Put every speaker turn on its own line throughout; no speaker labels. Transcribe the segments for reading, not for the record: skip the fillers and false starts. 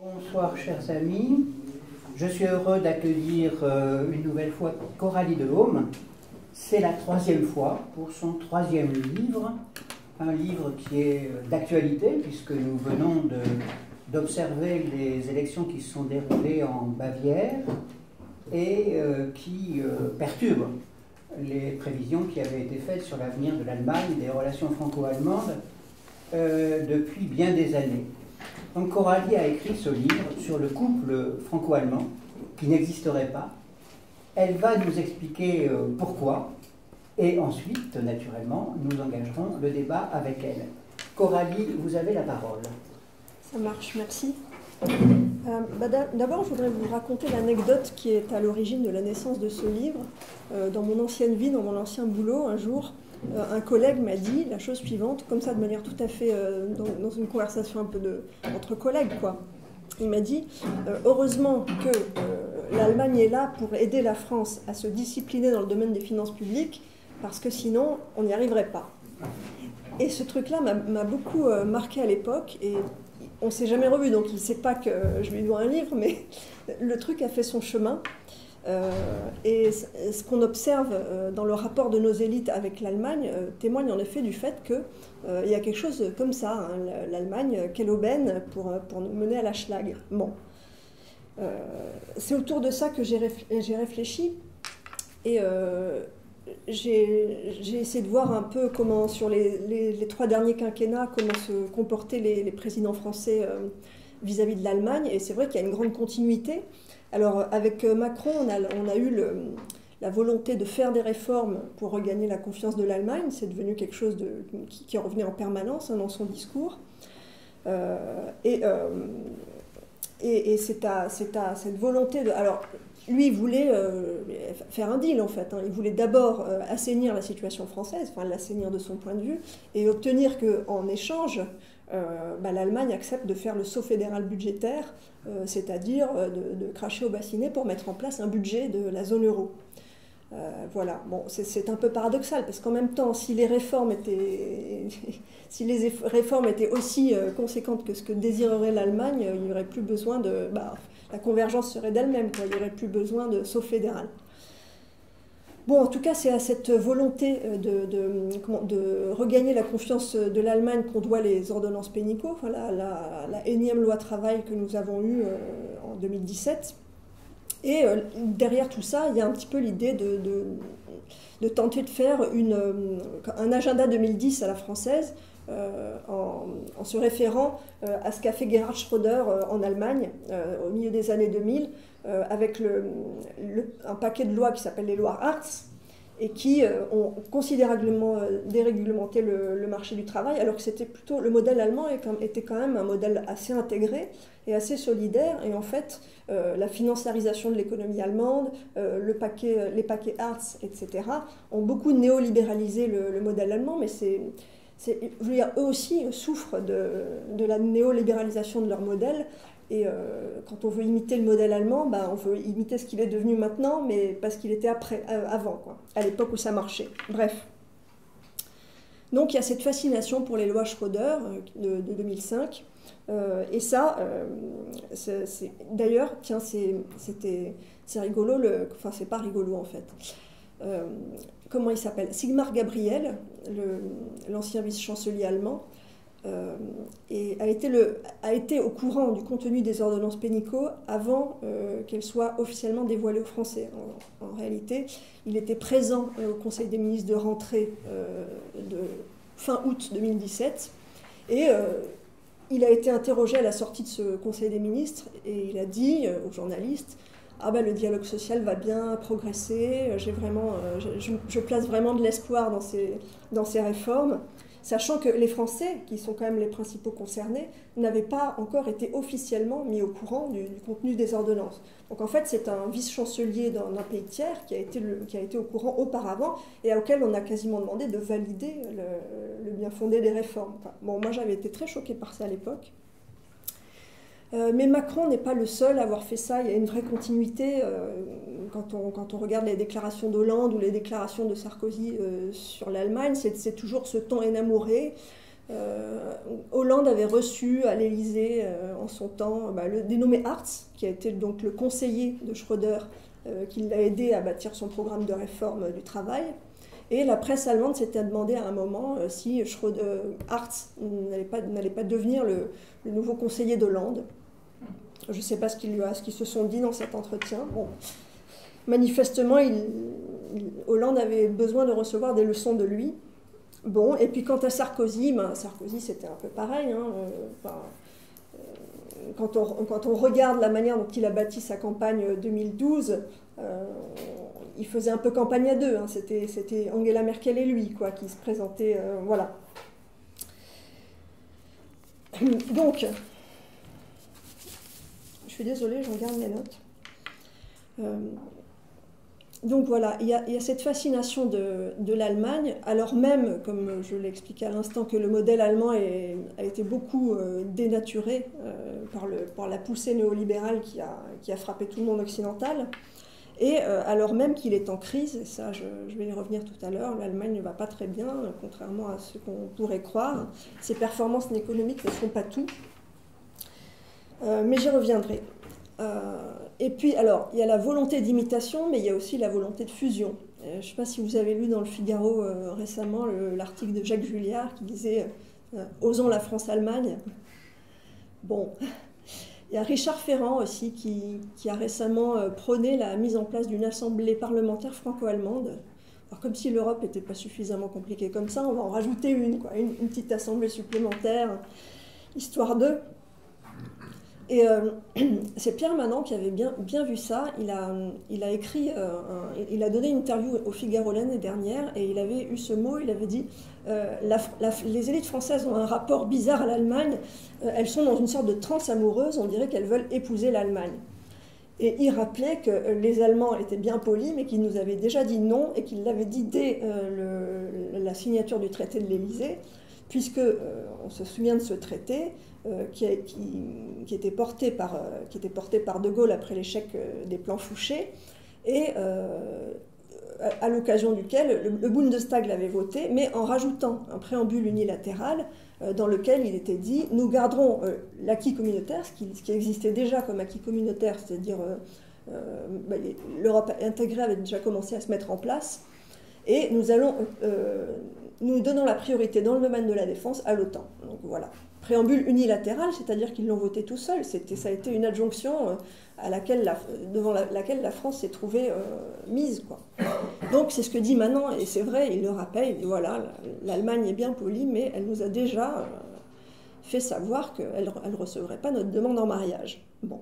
Bonsoir chers amis, je suis heureux d'accueillir une nouvelle fois Coralie Delhomme. C'est la troisième fois pour son troisième livre, un livre qui est d'actualité puisque nous venons d'observer les élections qui se sont déroulées en Bavière et qui perturbent les prévisions qui avaient été faites sur l'avenir de l'Allemagne, des relations franco-allemandes depuis bien des années. Donc Coralie a écrit ce livre sur le couple franco-allemand qui n'existerait pas. Elle va nous expliquer pourquoi et ensuite, naturellement, nous engagerons le débat avec elle. Coralie, vous avez la parole.
Ça marche, merci. D'abord, je voudrais vous raconter l'anecdote qui est à l'origine de la naissance de ce livre. Dans mon ancienne vie, dans mon ancien boulot, un jour, un collègue m'a dit la chose suivante, comme ça de manière tout à fait dans une conversation un peu entre collègues, quoi. Il m'a dit heureusement que l'Allemagne est là pour aider la France à se discipliner dans le domaine des finances publiques, parce que sinon on n'y arriverait pas. Et ce truc-là m'a beaucoup marqué à l'époque, et on ne s'est jamais revu, donc il ne sait pas que je lui dois un livre, mais le truc a fait son chemin. Et ce qu'on observe dans le rapport de nos élites avec l'Allemagne témoigne en effet du fait qu'il y a quelque chose comme ça, hein, l'Allemagne, quelle aubaine pour nous mener à la schlag. Bon. C'est autour de ça que j'ai réfléchi et j'ai essayé de voir un peu comment, sur les trois derniers quinquennats, comment se comportaient les présidents français vis-à-vis de l'Allemagne, et c'est vrai qu'il y a une grande continuité. Alors, avec Macron, on a eu la volonté de faire des réformes pour regagner la confiance de l'Allemagne. C'est devenu quelque chose qui revenait en permanence, hein, dans son discours. Et c'est à cette volonté de... Alors, lui, il voulait faire un deal, en fait. Hein. Il voulait d'abord assainir la situation française, enfin l'assainir de son point de vue, et obtenir qu'en échange, l'Allemagne accepte de faire le saut fédéral budgétaire, c'est-à-dire de cracher au bassinet pour mettre en place un budget de la zone euro. Voilà, bon, c'est un peu paradoxal, parce qu'en même temps, si les réformes étaient aussi conséquentes que ce que désirerait l'Allemagne, il n'y aurait plus besoin de... la convergence serait d'elle-même, quoi. Il n'y aurait plus besoin de saut fédéral. Bon, en tout cas, c'est à cette volonté de regagner la confiance de l'Allemagne qu'on doit les ordonnances Pénicaud, enfin, la énième loi travail que nous avons eue en 2017. Et derrière tout ça, il y a un petit peu l'idée de tenter de faire un agenda 2010 à la française, en se référant à ce qu'a fait Gerhard Schröder en Allemagne au milieu des années 2000, avec un paquet de lois qui s'appelle les lois Hartz, et qui ont considérablement déréglementé le marché du travail, alors que c'était plutôt le modèle allemand était quand même un modèle assez intégré et assez solidaire. Et en fait, la financiarisation de l'économie allemande, les paquets Hartz, etc., ont beaucoup néolibéralisé le modèle allemand, mais je veux dire, eux aussi souffrent de la néolibéralisation de leur modèle. Et quand on veut imiter le modèle allemand, on veut imiter ce qu'il est devenu maintenant, mais parce qu'il était avant, quoi, à l'époque où ça marchait. Bref. Donc il y a cette fascination pour les lois Schröder de 2005. Et ça, d'ailleurs, tiens, c'est rigolo, enfin c'est pas rigolo en fait. Comment il s'appelle? Sigmar Gabriel, l'ancien vice-chancelier allemand, et a été au courant du contenu des ordonnances Pénicaud avant qu'elles soient officiellement dévoilées aux Français. En réalité, il était présent au Conseil des ministres de rentrée de fin août 2017, et il a été interrogé à la sortie de ce Conseil des ministres, et il a dit aux journalistes: ah le dialogue social va bien progresser, je place vraiment de l'espoir dans ces réformes, sachant que les Français, qui sont quand même les principaux concernés, n'avaient pas encore été officiellement mis au courant du contenu des ordonnances. Donc en fait, c'est un vice-chancelier d'un pays tiers qui a été au courant auparavant et auquel on a quasiment demandé de valider le bien fondé des réformes. Enfin, bon, moi j'avais été très choquée par ça à l'époque. Mais Macron n'est pas le seul à avoir fait ça. Il y a une vraie continuité quand on regarde les déclarations d'Hollande ou les déclarations de Sarkozy sur l'Allemagne. C'est toujours ce ton énamouré, Hollande avait reçu à l'Élysée en son temps le dénommé Hartz, qui a été donc le conseiller de Schröder, qui l'a aidé à bâtir son programme de réforme du travail. Et la presse allemande s'était demandé à un moment si Hartz n'allait pas devenir le nouveau conseiller d'Hollande. Je ne sais pas ce qu'ils se sont dit dans cet entretien. Bon. Manifestement, Hollande avait besoin de recevoir des leçons de lui. Bon, et puis quant à Sarkozy, Sarkozy c'était un peu pareil. Quand on regarde la manière dont il a bâti sa campagne 2012, il faisait un peu campagne à deux. C'était Angela Merkel et lui qui se présentaient. Voilà. Donc, je suis désolée, j'en garde mes notes. Donc voilà, il y a cette fascination de l'Allemagne, alors même, comme je l'ai expliqué à l'instant, que le modèle allemand a été beaucoup dénaturé par la poussée néolibérale qui a frappé tout le monde occidental, et alors même qu'il est en crise, et ça je vais y revenir tout à l'heure, l'Allemagne ne va pas très bien, contrairement à ce qu'on pourrait croire. Ses performances économiques ne sont pas tout, mais j'y reviendrai. Et puis, alors, il y a la volonté d'imitation, mais il y a aussi la volonté de fusion. Je ne sais pas si vous avez lu dans le Figaro récemment l'article de Jacques Julliard qui disait « Osons la France-Allemagne ». Bon, il y a Richard Ferrand aussi qui a récemment prôné la mise en place d'une assemblée parlementaire franco-allemande. Alors, comme si l'Europe n'était pas suffisamment compliquée comme ça, on va en rajouter une petite assemblée supplémentaire, histoire de... Et c'est Pierre Manant qui avait bien vu ça. Il a écrit, il a donné une interview au Figaro l'année dernière et il avait eu ce mot, il avait dit les élites françaises ont un rapport bizarre à l'Allemagne, elles sont dans une sorte de transe amoureuse, on dirait qu'elles veulent épouser l'Allemagne. Et il rappelait que les Allemands étaient bien polis, mais qu'ils nous avaient déjà dit non et qu'ils l'avaient dit dès la signature du traité de l'Élysée, puisque on se souvient de ce traité qui était porté par De Gaulle après l'échec des plans Fouché, et à l'occasion duquel le Bundestag l'avait voté, mais en rajoutant un préambule unilatéral dans lequel il était dit « Nous garderons l'acquis communautaire », ce qui existait déjà comme acquis communautaire, c'est-à-dire l'Europe intégrée avait déjà commencé à se mettre en place, et nous donnons la priorité dans le domaine de la défense à l'OTAN. Donc voilà. Préambule unilatéral, c'est-à-dire qu'ils l'ont voté tout seuls. Ça a été une adjonction devant laquelle la France s'est trouvée mise, quoi. Donc c'est ce que dit Manant, et c'est vrai, il le rappelle, il dit voilà, l'Allemagne est bien polie, mais elle nous a déjà fait savoir qu'elle ne recevrait pas notre demande en mariage. Bon.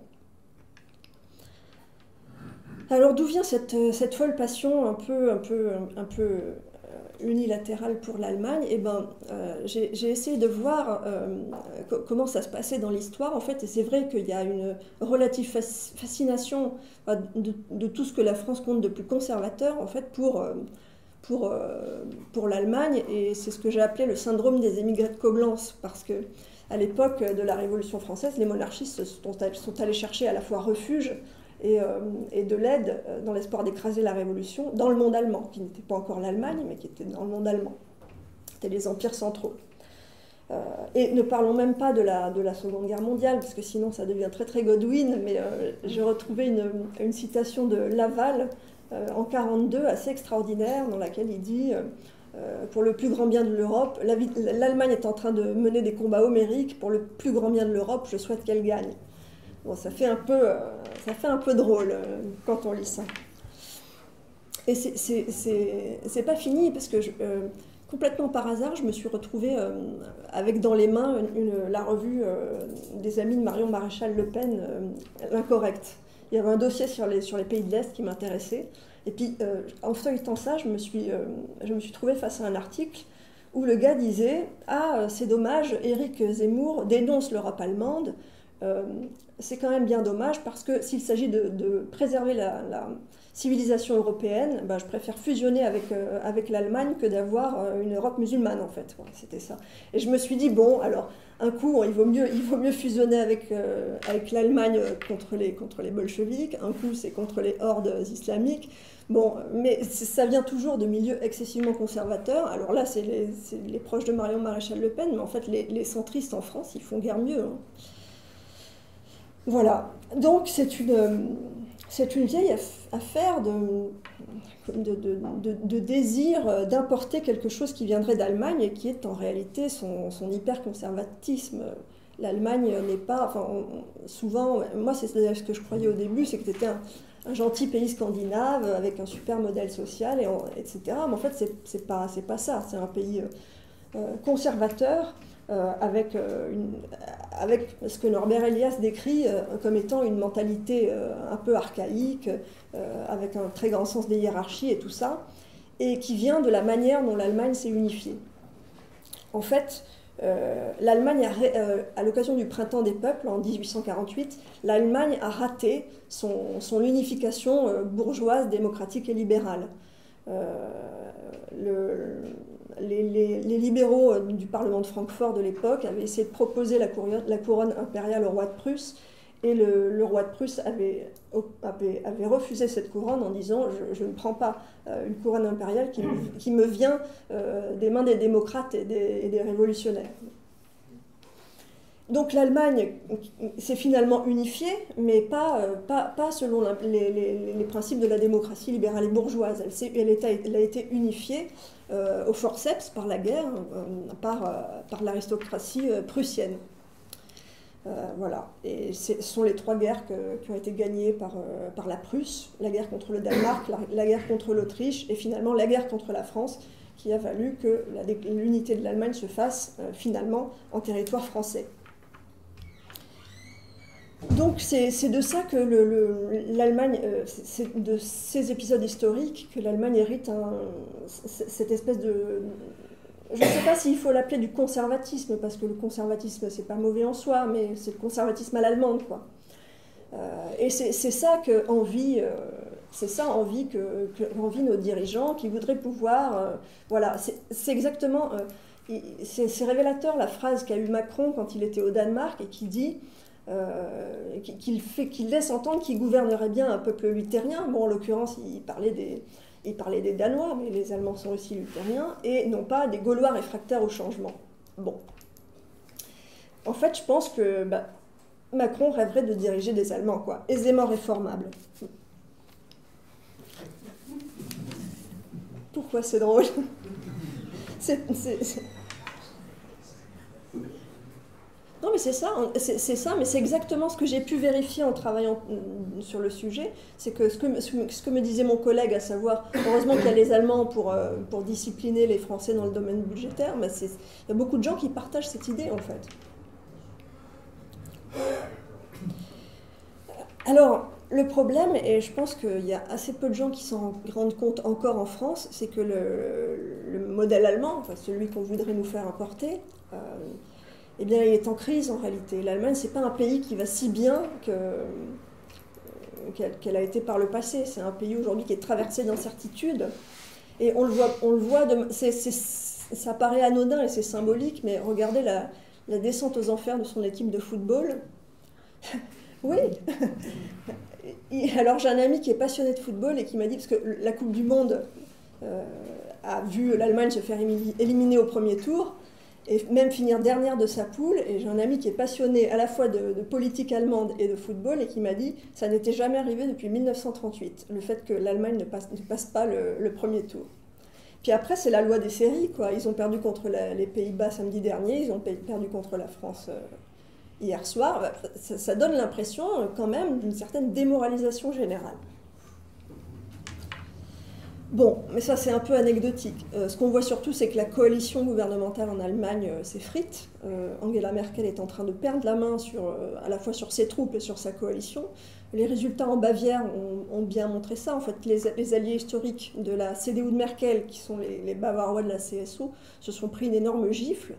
Alors d'où vient cette folle passion un peu unilatérale pour l'Allemagne? Eh ben, j'ai essayé de voir comment ça se passait dans l'histoire, en fait, et c'est vrai qu'il y a une relative fascination de tout ce que la France compte de plus conservateur, en fait, pour l'Allemagne, et c'est ce que j'ai appelé le syndrome des émigrés de Coblence, parce que à l'époque de la Révolution française, les monarchistes sont allés chercher à la fois refuge et de l'aide dans l'espoir d'écraser la Révolution dans le monde allemand, qui n'était pas encore l'Allemagne, mais qui était dans le monde allemand. C'était les empires centraux. Et ne parlons même pas de la Seconde Guerre mondiale, parce que sinon ça devient très très Godwin, mais j'ai retrouvé une citation de Laval en 1942, assez extraordinaire, dans laquelle il dit pour le plus grand bien de l'Europe, l'Allemagne est en train de mener des combats homériques, pour le plus grand bien de l'Europe, je souhaite qu'elle gagne. Bon, ça fait un peu drôle quand on lit ça. Et c'est pas fini, parce que complètement par hasard, je me suis retrouvée avec dans les mains la revue des amis de Marion Maréchal-Le Pen, L'Incorrect. Il y avait un dossier sur les pays de l'Est qui m'intéressait. Et puis, en feuilletant ça, je me suis trouvée face à un article où le gars disait « Ah, c'est dommage, Éric Zemmour dénonce l'Europe allemande, c'est quand même bien dommage, parce que s'il s'agit de préserver la civilisation européenne, je préfère fusionner avec l'Allemagne que d'avoir une Europe musulmane, en fait. Ouais, c'était ça. Et je me suis dit, bon, alors, un coup, il vaut mieux fusionner avec l'Allemagne contre les bolcheviks, un coup, c'est contre les hordes islamiques. Bon, mais ça vient toujours de milieux excessivement conservateurs. Alors là, c'est les proches de Marion Maréchal Le Pen, mais en fait, les centristes en France, ils font guère mieux, hein. Voilà. Donc, c'est une vieille affaire de désir d'importer quelque chose qui viendrait d'Allemagne et qui est en réalité son hyper-conservatisme. L'Allemagne n'est pas... Enfin, souvent, moi, c'est ce que je croyais au début, c'est que c'était un gentil pays scandinave avec un super modèle social, etc. Mais en fait, c'est pas ça. C'est un pays conservateur, avec ce que Norbert Elias décrit comme étant une mentalité un peu archaïque, avec un très grand sens des hiérarchies et tout ça, et qui vient de la manière dont l'Allemagne s'est unifiée. En fait, l'Allemagne, à l'occasion du Printemps des peuples, en 1848, l'Allemagne a raté son unification bourgeoise, démocratique et libérale. Les libéraux du Parlement de Francfort de l'époque avaient essayé de proposer la couronne impériale au roi de Prusse, et le roi de Prusse avait refusé cette couronne en disant « Je ne prends pas une couronne impériale qui me vient des mains des démocrates et des révolutionnaires ». Donc l'Allemagne s'est finalement unifiée, mais pas selon les principes de la démocratie libérale et bourgeoise. Elle a été unifiée au forceps par la guerre, par l'aristocratie prussienne. Voilà. Et ce sont les trois guerres qui ont été gagnées par la Prusse, la guerre contre le Danemark, la guerre contre l'Autriche et finalement la guerre contre la France, qui a valu que l'unité de l'Allemagne se fasse finalement en territoire français. Donc c'est de ça que l'Allemagne, c'est de ces épisodes historiques que l'Allemagne hérite cette espèce de... Je ne sais pas s'il faut l'appeler du conservatisme, parce que le conservatisme, c'est pas mauvais en soi, mais c'est le conservatisme à l'allemande, quoi. Et c'est ça qu'envient nos dirigeants, qui voudraient pouvoir... voilà, c'est exactement... c'est révélateur, la phrase qu'a eue Macron quand il était au Danemark, et qui dit... qu'il laisse entendre qu'il gouvernerait bien un peuple luthérien. Bon, en l'occurrence, il parlait des Danois, mais les Allemands sont aussi luthériens, et non pas des Gaulois réfractaires au changement. Bon. En fait, je pense que Macron rêverait de diriger des Allemands, quoi, aisément réformables. Pourquoi c'est drôle? Non, mais c'est ça, mais c'est exactement ce que j'ai pu vérifier en travaillant sur le sujet. C'est que ce que me disait mon collègue, à savoir, heureusement qu'il y a les Allemands pour discipliner les Français dans le domaine budgétaire, mais il y a beaucoup de gens qui partagent cette idée, en fait. Alors, le problème, et je pense qu'il y a assez peu de gens qui s'en rendent compte encore en France, c'est que le modèle allemand, enfin celui qu'on voudrait nous faire importer, eh bien, il est en crise en réalité. L'Allemagne, c'est pas un pays qui va si bien qu'elle a été par le passé. C'est un pays aujourd'hui qui est traversé d'incertitudes. Et on le voit ça paraît anodin et c'est symbolique, mais regardez la descente aux enfers de son équipe de football. Oui. Alors j'ai un ami qui est passionné de football et qui m'a dit, parce que la Coupe du Monde a vu l'Allemagne se faire éliminer au premier tour, et même finir dernière de sa poule, et j'ai un ami qui est passionné à la fois de politique allemande et de football, et qui m'a dit ça n'était jamais arrivé depuis 1938, le fait que l'Allemagne ne passe pas le premier tour. Puis après, c'est la loi des séries, quoi. Ils ont perdu contre les Pays-Bas samedi dernier, ils ont perdu contre la France hier soir. Ça donne l'impression quand même d'une certaine démoralisation générale. Bon, mais ça c'est un peu anecdotique. Ce qu'on voit surtout, c'est que la coalition gouvernementale en Allemagne s'effrite. Angela Merkel est en train de perdre la main à la fois sur ses troupes et sur sa coalition. Les résultats en Bavière ont bien montré ça. En fait, les alliés historiques de la CDU de Merkel, qui sont les Bavarois de la CSU, se sont pris une énorme gifle.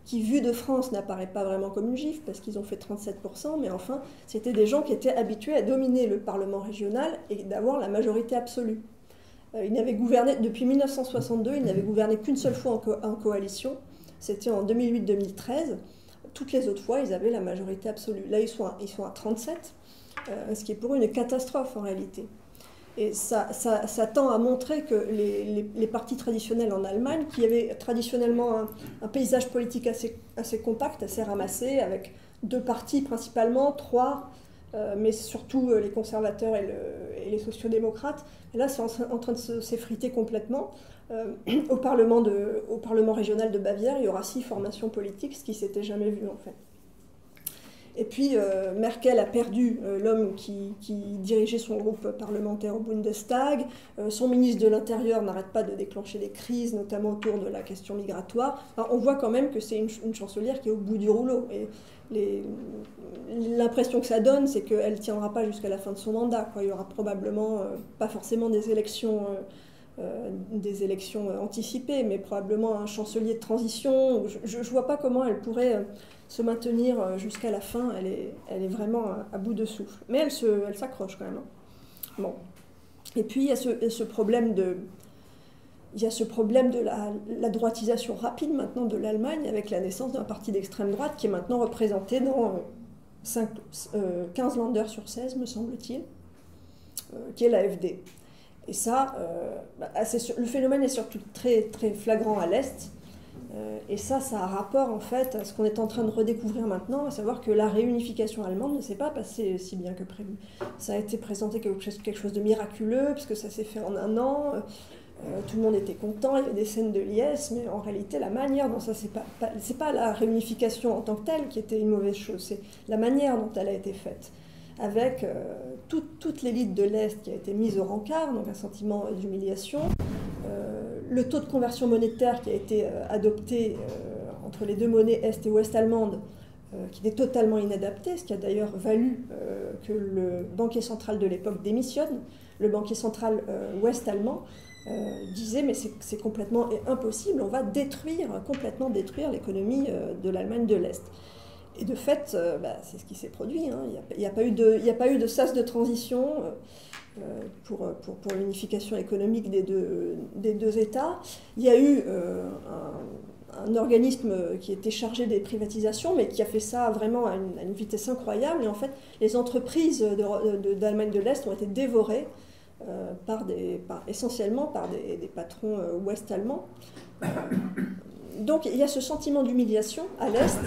qui, vu de France, n'apparaît pas vraiment comme une gifle, parce qu'ils ont fait 37%, mais enfin, c'était des gens qui étaient habitués à dominer le Parlement régional et d'avoir la majorité absolue. Ils n'avaient gouverné, depuis 1962, ils n'avaient gouverné qu'une seule fois en coalition, c'était en 2008-2013. Toutes les autres fois, ils avaient la majorité absolue. Là, ils sont à 37, ce qui est pour eux une catastrophe en réalité. Et ça tend à montrer que les partis traditionnels en Allemagne, qui avaient traditionnellement un paysage politique assez compact, assez ramassé, avec 2 partis principalement, 3, mais surtout les conservateurs et les sociodémocrates, et là c'est en train de s'effriter complètement. Au Parlement régional de Bavière, il y aura 6 formations politiques, ce qui ne s'était jamais vu en fait. Et puis Merkel a perdu l'homme qui dirigeait son groupe parlementaire au Bundestag. Son ministre de l'Intérieur n'arrête pas de déclencher des crises, notamment autour de la question migratoire. Alors, on voit quand même que c'est une chancelière qui est au bout du rouleau. Et l'impression que ça donne, c'est qu'elle ne tiendra pas jusqu'à la fin de son mandat, quoi. Il y aura probablement, pas forcément des élections anticipées, mais probablement un chancelier de transition. Je ne vois pas comment elle pourrait se maintenir jusqu'à la fin. Elle est vraiment à bout de souffle. Mais elle s'accroche quand même. Bon. Et puis il y a ce problème de la droitisation rapide maintenant de l'Allemagne, avec la naissance d'un parti d'extrême droite qui est maintenant représenté dans 15 Länder sur 16, me semble-t-il, qui est l'AfD. Et ça, le phénomène est surtout très, très flagrant à l'Est. Et ça a rapport en fait à ce qu'on est en train de redécouvrir maintenant, à savoir que la réunification allemande ne s'est pas passée si bien que prévu. Ça a été présenté quelque chose de miraculeux, puisque ça s'est fait en un an, tout le monde était content, il y avait des scènes de liesse, mais en réalité la manière dont ça c'est pas la réunification en tant que telle qui était une mauvaise chose, c'est la manière dont elle a été faite, avec toute l'élite de l'Est qui a été mise au rencard, donc un sentiment d'humiliation. Le taux de conversion monétaire qui a été adopté entre les 2 monnaies est et ouest allemandes, qui était totalement inadapté, ce qui a d'ailleurs valu que le banquier central de l'époque démissionne. Le banquier central ouest allemand disait mais c'est complètement impossible, on va complètement détruire l'économie de l'Allemagne de l'Est. Et de fait, c'est ce qui s'est produit. Hein. Il n'y a pas eu de sas de transition pour l'unification économique des deux États. Il y a eu un organisme qui était chargé des privatisations, mais qui a fait ça vraiment à une vitesse incroyable. Et en fait, les entreprises d'Allemagne de l'Est ont été dévorées essentiellement par des patrons ouest-allemands. Donc il y a ce sentiment d'humiliation à l'Est.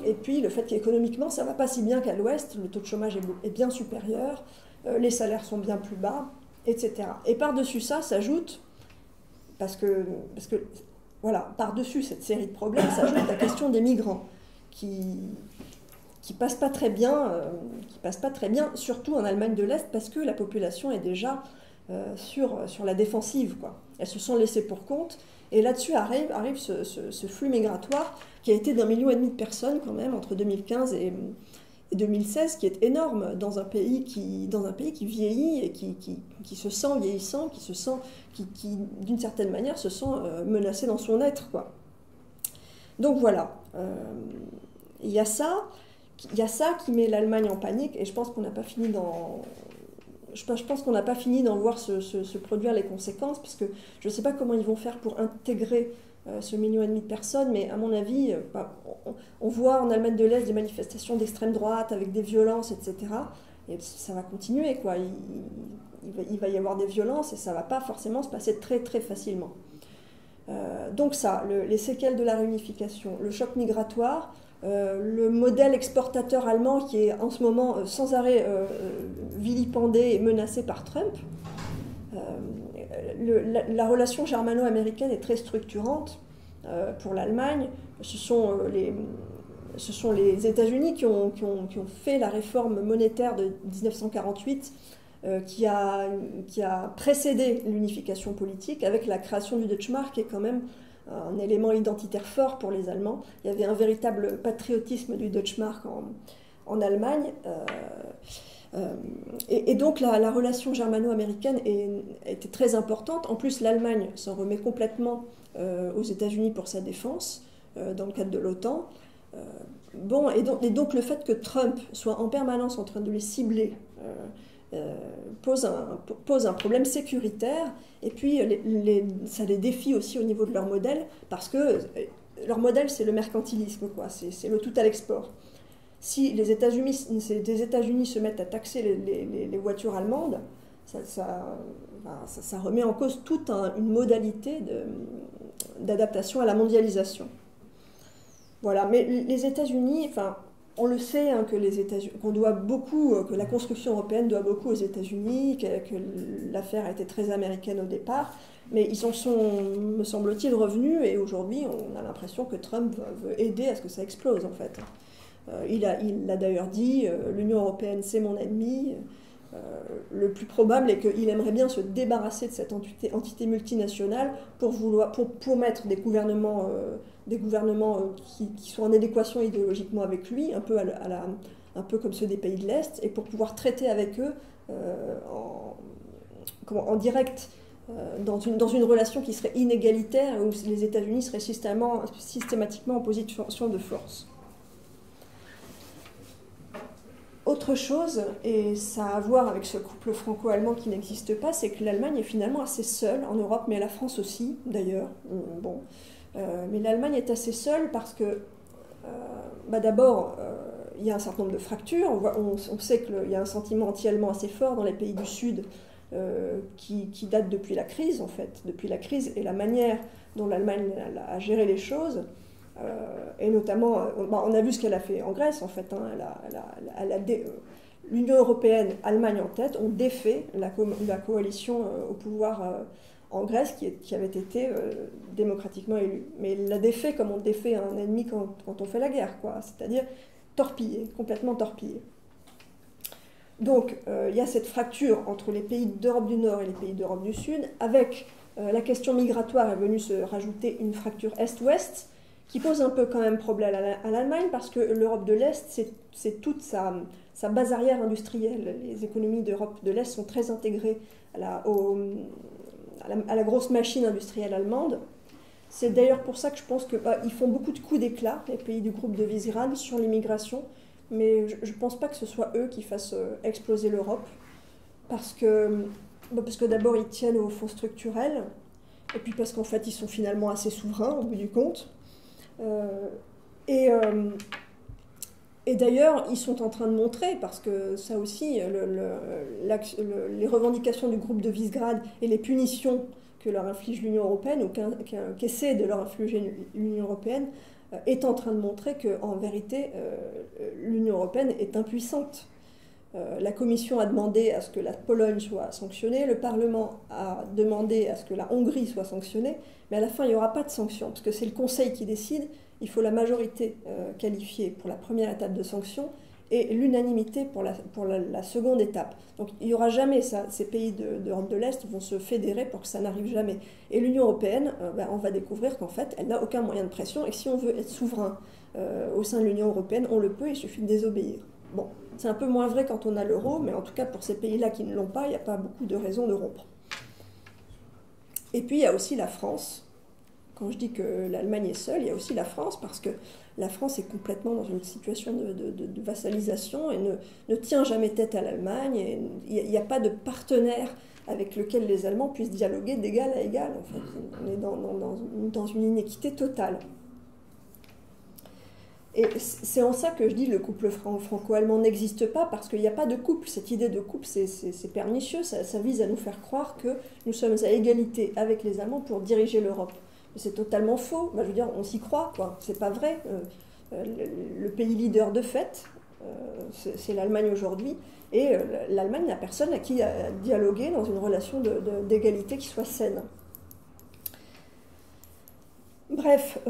Et puis le fait qu'économiquement ça ne va pas si bien qu'à l'ouest, le taux de chômage est bien supérieur, les salaires sont bien plus bas, etc. Et par-dessus ça s'ajoute, parce que voilà, par-dessus cette série de problèmes, s'ajoute la question des migrants qui passe pas très bien, surtout en Allemagne de l'Est, parce que la population est déjà sur la défensive, quoi. Elles se sont laissées pour compte. Et là-dessus arrive ce flux migratoire qui a été d'1,5 million de personnes quand même entre 2015 et 2016, qui est énorme dans un pays qui vieillit et qui se sent vieillissant, qui d'une certaine manière se sent menacé dans son être, quoi. Donc voilà, il y a ça qui met l'Allemagne en panique, et je pense qu'on n'a pas fini d'en voir se produire les conséquences, puisque je ne sais pas comment ils vont faire pour intégrer ce 1,5 million de personnes, mais à mon avis, on voit en Allemagne de l'Est des manifestations d'extrême droite avec des violences, etc. Et ça va continuer, quoi. Il va y avoir des violences et ça ne va pas forcément se passer très très facilement. Donc ça, les séquelles de la réunification, le choc migratoire, le modèle exportateur allemand qui est en ce moment sans arrêt vilipendé et menacé par Trump. La relation germano-américaine est très structurante pour l'Allemagne. Ce sont les États-Unis qui ont fait la réforme monétaire de 1948 qui a précédé l'unification politique, avec la création du Deutschmark, qui est quand même un élément identitaire fort pour les Allemands. Il y avait un véritable patriotisme du Deutschmark en Allemagne. Et donc la relation germano-américaine était très importante. En plus, l'Allemagne s'en remet complètement aux États-Unis pour sa défense, dans le cadre de l'OTAN. Bon, et donc le fait que Trump soit en permanence en train de les cibler pose un problème sécuritaire, et puis ça les défie aussi au niveau de leur modèle, parce que leur modèle, c'est le mercantilisme, quoi, c'est le tout à l'export. Si les États-Unis se mettent à taxer les voitures allemandes, ça remet en cause toute une modalité d'adaptation à la mondialisation. Voilà, mais les États-Unis, enfin, on le sait, hein, qu'on doit beaucoup, que la construction européenne doit beaucoup aux États-Unis, que l'affaire a été très américaine au départ, mais ils en sont, me semble-t-il, revenus, et aujourd'hui, on a l'impression que Trump veut aider à ce que ça explose, en fait. Il l'a d'ailleurs dit, l'Union européenne, c'est mon ennemi. Le plus probable est qu'il aimerait bien se débarrasser de cette entité multinationale pour mettre des gouvernements qui sont en adéquation idéologiquement avec lui, un peu comme ceux des pays de l'Est, et pour pouvoir traiter avec eux en direct, dans une relation qui serait inégalitaire, où les États-Unis seraient systématiquement en position de force. Autre chose, et ça a à voir avec ce couple franco-allemand qui n'existe pas, c'est que l'Allemagne est finalement assez seule en Europe, mais la France aussi, d'ailleurs. Bon. Mais l'Allemagne est assez seule parce que, d'abord, il y a un certain nombre de fractures. On sait qu'il y a un sentiment anti-allemand assez fort dans les pays du Sud qui date depuis la crise, en fait. Depuis la crise et la manière dont l'Allemagne a géré les choses. Et notamment, on a vu ce qu'elle a fait en Grèce, en fait. Hein, l'Union européenne, Allemagne en tête, ont défait la coalition au pouvoir en Grèce qui avait été démocratiquement élue. Mais elle l'a défait comme on défait un ennemi quand on fait la guerre, quoi. C'est-à-dire torpillé, complètement torpillé. Donc, il y a cette fracture entre les pays d'Europe du Nord et les pays d'Europe du Sud, avec la question migratoire est venue se rajouter une fracture Est-Ouest, qui pose un peu quand même problème à l'Allemagne, parce que l'Europe de l'Est, c'est toute sa base arrière industrielle. Les économies d'Europe de l'Est sont très intégrées à la grosse machine industrielle allemande. C'est d'ailleurs pour ça que je pense qu'ils font beaucoup de coups d'éclat, les pays du groupe de Visegrad, sur l'immigration, mais je ne pense pas que ce soit eux qui fassent exploser l'Europe, parce que d'abord ils tiennent aux fonds structurels, et puis parce qu'en fait ils sont finalement assez souverains au bout du compte. Et d'ailleurs, ils sont en train de montrer, parce que ça aussi, les revendications du groupe de Visegrad et les punitions que leur inflige l'Union européenne, ou qu'essaie de leur infliger l'Union européenne, est en train de montrer qu'en vérité, l'Union européenne est impuissante. La Commission a demandé à ce que la Pologne soit sanctionnée, le Parlement a demandé à ce que la Hongrie soit sanctionnée, mais à la fin, il n'y aura pas de sanctions, parce que c'est le Conseil qui décide. Il faut la majorité qualifiée pour la première étape de sanctions et l'unanimité pour la seconde étape. Donc il n'y aura jamais ça. Ces pays d'Europe de l'Est vont se fédérer pour que ça n'arrive jamais. Et l'Union européenne, on va découvrir qu'en fait, elle n'a aucun moyen de pression, et que si on veut être souverain au sein de l'Union européenne, on le peut, il suffit de désobéir. Bon, c'est un peu moins vrai quand on a l'euro, mais en tout cas pour ces pays-là qui ne l'ont pas, il n'y a pas beaucoup de raisons de rompre. Et puis il y a aussi la France. Quand je dis que l'Allemagne est seule, il y a aussi la France, parce que la France est complètement dans une situation de vassalisation et ne tient jamais tête à l'Allemagne. Il n'y a pas de partenaire avec lequel les Allemands puissent dialoguer d'égal à égal. En fait, on est dans une inéquité totale. Et c'est en ça que je dis que le couple franco-allemand n'existe pas, parce qu'il n'y a pas de couple. Cette idée de couple, c'est pernicieux. Ça vise à nous faire croire que nous sommes à égalité avec les Allemands pour diriger l'Europe. C'est totalement faux. Je veux dire, on s'y croit, quoi. C'est pas vrai. Le pays leader de fait, c'est l'Allemagne aujourd'hui, et l'Allemagne n'a personne à qui dialoguer dans une relation d'égalité qui soit saine. Bref,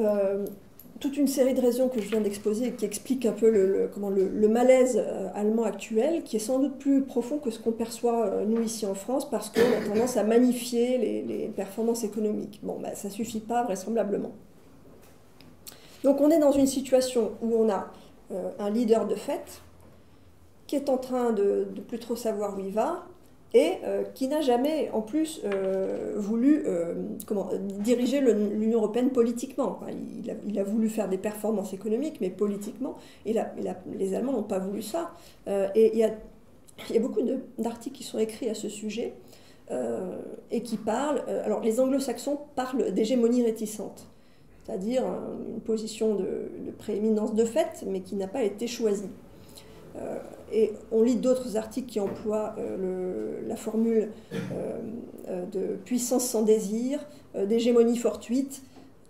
toute une série de raisons que je viens d'exposer et qui expliquent un peu le malaise allemand actuel, qui est sans doute plus profond que ce qu'on perçoit nous ici en France, parce qu'on a tendance à magnifier les performances économiques. Bon, ça ne suffit pas vraisemblablement. Donc on est dans une situation où on a un leader de fait qui est en train de plus trop savoir où il va, et qui n'a jamais, en plus, voulu diriger l'Union européenne politiquement. Enfin, il a voulu faire des performances économiques, mais politiquement, les Allemands n'ont pas voulu ça. Et il y a beaucoup d'articles qui sont écrits à ce sujet, et qui parlent... alors, les anglo-saxons parlent d'hégémonie réticente, c'est-à-dire une position de prééminence de fait, mais qui n'a pas été choisie. Et on lit d'autres articles qui emploient la formule de puissance sans désir, d'hégémonie fortuite,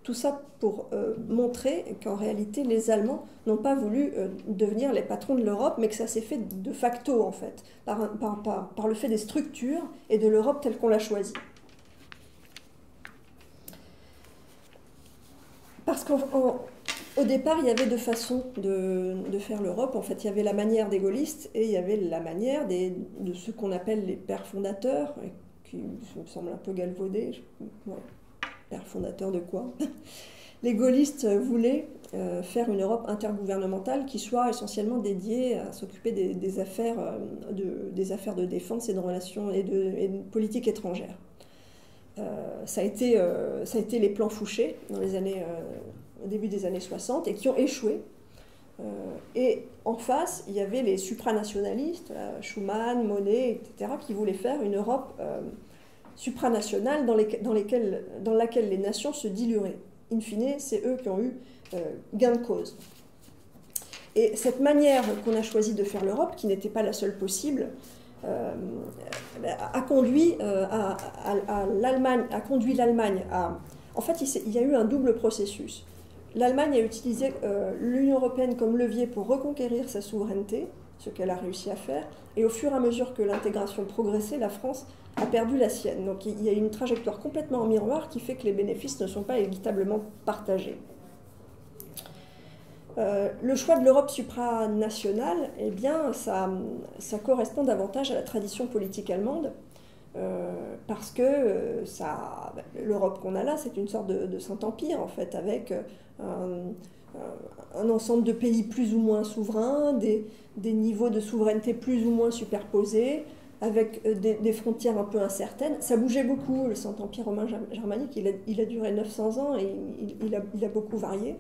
tout ça pour montrer qu'en réalité les Allemands n'ont pas voulu devenir les patrons de l'Europe, mais que ça s'est fait de facto en fait, par le fait des structures et de l'Europe telle qu'on l'a choisie. Parce qu'au départ, il y avait deux façons de faire l'Europe. En fait, il y avait la manière des gaullistes et il y avait la manière de ceux qu'on appelle les pères fondateurs, qui me semble un peu galvaudé. Ouais. Pères fondateurs de quoi? Les gaullistes voulaient faire une Europe intergouvernementale qui soit essentiellement dédiée à s'occuper des affaires de défense et de relations et de politique étrangère. Ça a été les plans Fouché dans au début des années 60 et qui ont échoué. Et en face, il y avait les supranationalistes, Schuman, Monnet, etc., qui voulaient faire une Europe supranationale dans laquelle les nations se dilueraient. In fine, c'est eux qui ont eu gain de cause. Et cette manière qu'on a choisi de faire l'Europe, qui n'était pas la seule possible, a conduit l'Allemagne à... En fait, il y a eu un double processus. L'Allemagne a utilisé l'Union européenne comme levier pour reconquérir sa souveraineté, ce qu'elle a réussi à faire, et au fur et à mesure que l'intégration progressait, la France a perdu la sienne. Donc il y a une trajectoire complètement en miroir qui fait que les bénéfices ne sont pas équitablement partagés. Le choix de l'Europe supranationale, eh bien, ça correspond davantage à la tradition politique allemande, parce que l'Europe qu'on a là, c'est une sorte de Saint-Empire, en fait, avec un ensemble de pays plus ou moins souverains, des niveaux de souveraineté plus ou moins superposés, avec des frontières un peu incertaines. Ça bougeait beaucoup, le Saint-Empire romain germanique, il a duré 900 ans et il a beaucoup varié.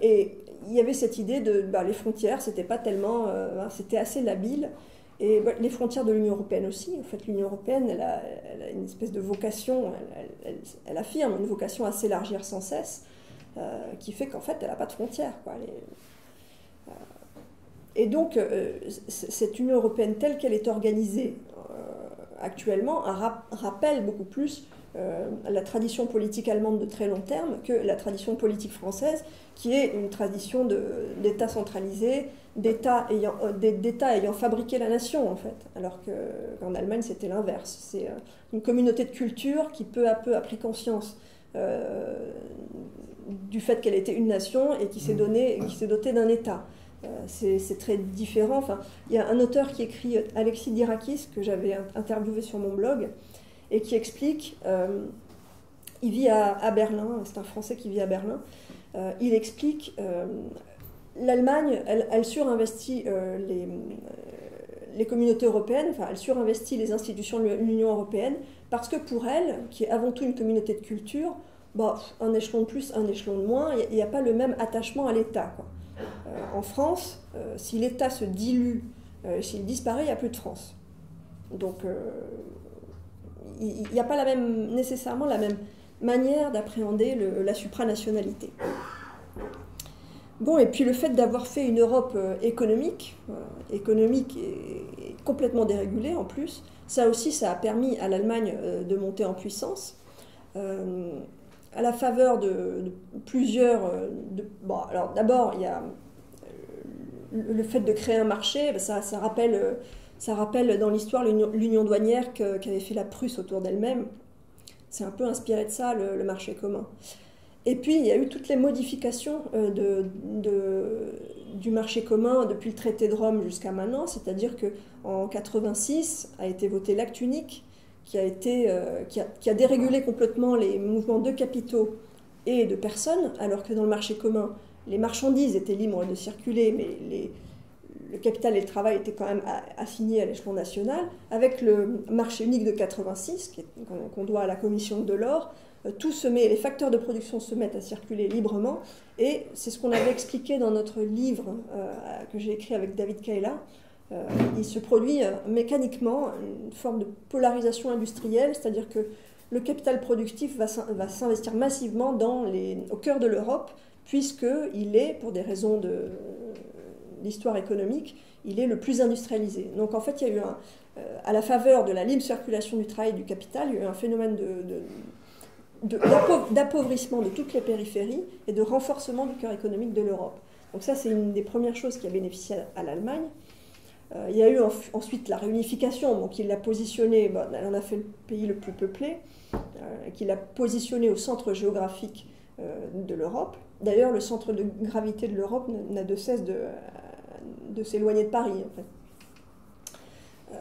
Et il y avait cette idée de les frontières, c'était pas tellement, c'était assez labile. Et les frontières de l'Union européenne aussi. En fait, l'Union européenne, elle a une espèce de vocation, elle affirme une vocation à s'élargir sans cesse, qui fait qu'en fait, elle n'a pas de frontières, quoi. Et donc, cette Union européenne telle qu'elle est organisée actuellement rappelle beaucoup plus la tradition politique allemande de très long terme que la tradition politique française, qui est une tradition d'État centralisé, d'État ayant fabriqué la nation, en fait. Alors qu'en Allemagne, c'était l'inverse. C'est une communauté de culture qui, peu à peu, a pris conscience du fait qu'elle était une nation et qui s'est dotée d'un État. C'est très différent. Enfin, il y a un auteur qui écrit, Alexis Dirakis, que j'avais interviewé sur mon blog, et qui explique, il vit à Berlin, c'est un Français qui vit à Berlin, il explique, l'Allemagne, elle surinvestit les communautés européennes, enfin elle surinvestit les institutions de l'Union européenne, parce que pour elle, qui est avant tout une communauté de culture, un échelon de plus, un échelon de moins, il n'y a pas le même attachement à l'État, quoi. En France, si l'État se dilue, s'il disparaît, il n'y a plus de France. Donc, il n'y a pas nécessairement la même manière d'appréhender la supranationalité. Bon, et puis le fait d'avoir fait une Europe économique et complètement dérégulée en plus, ça aussi, ça a permis à l'Allemagne de monter en puissance. À la faveur de plusieurs... alors d'abord, il y a le fait de créer un marché, ça rappelle dans l'histoire l'union douanière qu'avait fait la Prusse autour d'elle-même. C'est un peu inspiré de ça, le marché commun. Et puis, il y a eu toutes les modifications du marché commun depuis le traité de Rome jusqu'à maintenant, c'est-à-dire qu'en 1986 a été voté l'acte unique, qui a dérégulé complètement les mouvements de capitaux et de personnes, alors que dans le marché commun, les marchandises étaient libres de circuler, mais le capital et le travail étaient quand même assignés à l'échelon national. Avec le marché unique de 86, qu'on doit à la commission de Delors, les facteurs de production se mettent à circuler librement, et c'est ce qu'on avait expliqué dans notre livre que j'ai écrit avec David Kaela. Il se produit mécaniquement une forme de polarisation industrielle, c'est-à-dire que le capital productif va s'investir massivement au cœur de l'Europe, puisqu'il est, pour des raisons d'histoire économique, il est le plus industrialisé. Donc en fait, il y a eu à la faveur de la libre circulation du travail et du capital, il y a eu un phénomène d'appauvrissement de toutes les périphéries et de renforcement du cœur économique de l'Europe. Donc ça, c'est une des premières choses qui a bénéficié à l'Allemagne. Il y a eu ensuite la réunification, donc il l'a positionné, elle en a fait le pays le plus peuplé, qu'il a positionné au centre géographique de l'Europe. D'ailleurs, le centre de gravité de l'Europe n'a de cesse de s'éloigner de Paris, en fait.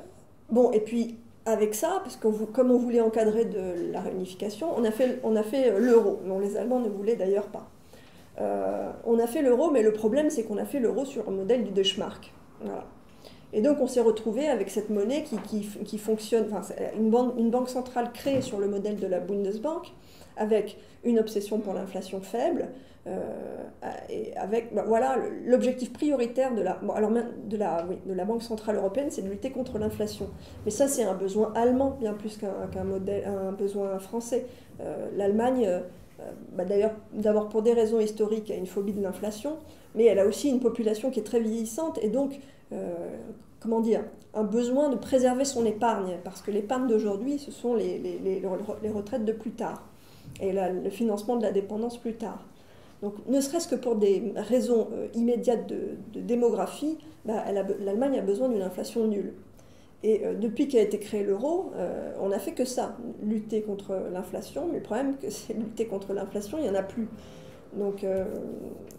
Bon, et puis avec ça, parce que comme on voulait encadrer de la réunification, on a fait l'euro, dont les Allemands ne voulaient d'ailleurs pas. On a fait l'euro, mais le problème, c'est qu'on a fait l'euro sur le modèle du Deutschmark. Voilà. Et donc on s'est retrouvé avec cette monnaie qui fonctionne, enfin, une banque centrale créée sur le modèle de la Bundesbank, avec une obsession pour l'inflation faible, et avec voilà, l'objectif prioritaire de la Banque centrale européenne, c'est de lutter contre l'inflation. Mais ça, c'est un besoin allemand, bien plus qu'un besoin français. L'Allemagne, d'ailleurs, d'abord pour des raisons historiques, a une phobie de l'inflation, mais elle a aussi une population qui est très vieillissante, et donc comment dire, un besoin de préserver son épargne, parce que l'épargne d'aujourd'hui, ce sont les retraites de plus tard, et le financement de la dépendance plus tard. Donc, ne serait-ce que pour des raisons immédiates de démographie, l'Allemagne a besoin d'une inflation nulle. Et depuis qu'a été créé l'euro, on n'a fait que ça, lutter contre l'inflation, mais le problème, c'est lutter contre l'inflation, il n'y en a plus. Donc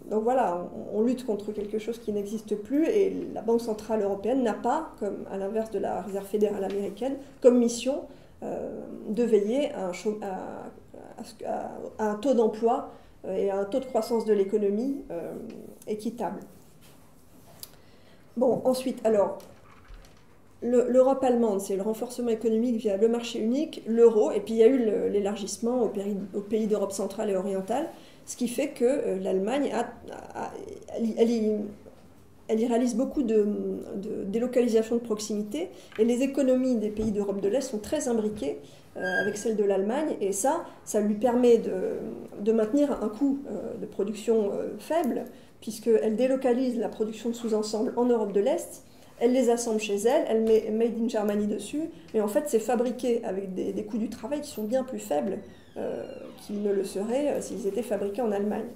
voilà, on lutte contre quelque chose qui n'existe plus, et la Banque centrale européenne n'a pas, comme à l'inverse de la Réserve fédérale américaine, comme mission de veiller à un taux d'emploi et à un taux de croissance de l'économie équitable. Bon, ensuite, alors, l'Europe allemande, c'est le renforcement économique via le marché unique, l'euro, et puis il y a eu l'élargissement aux pays d'Europe centrale et orientale, ce qui fait que l'Allemagne, elle y réalise beaucoup de délocalisation de proximité, et les économies des pays d'Europe de l'Est sont très imbriquées avec celles de l'Allemagne, et ça lui permet de maintenir un coût de production faible, puisqu'elle délocalise la production de sous-ensembles en Europe de l'Est, elle les assemble chez elle met Made in Germany dessus, mais en fait c'est fabriqué avec des coûts du travail qui sont bien plus faibles qu'ils ne le seraient s'ils étaient fabriqués en Allemagne.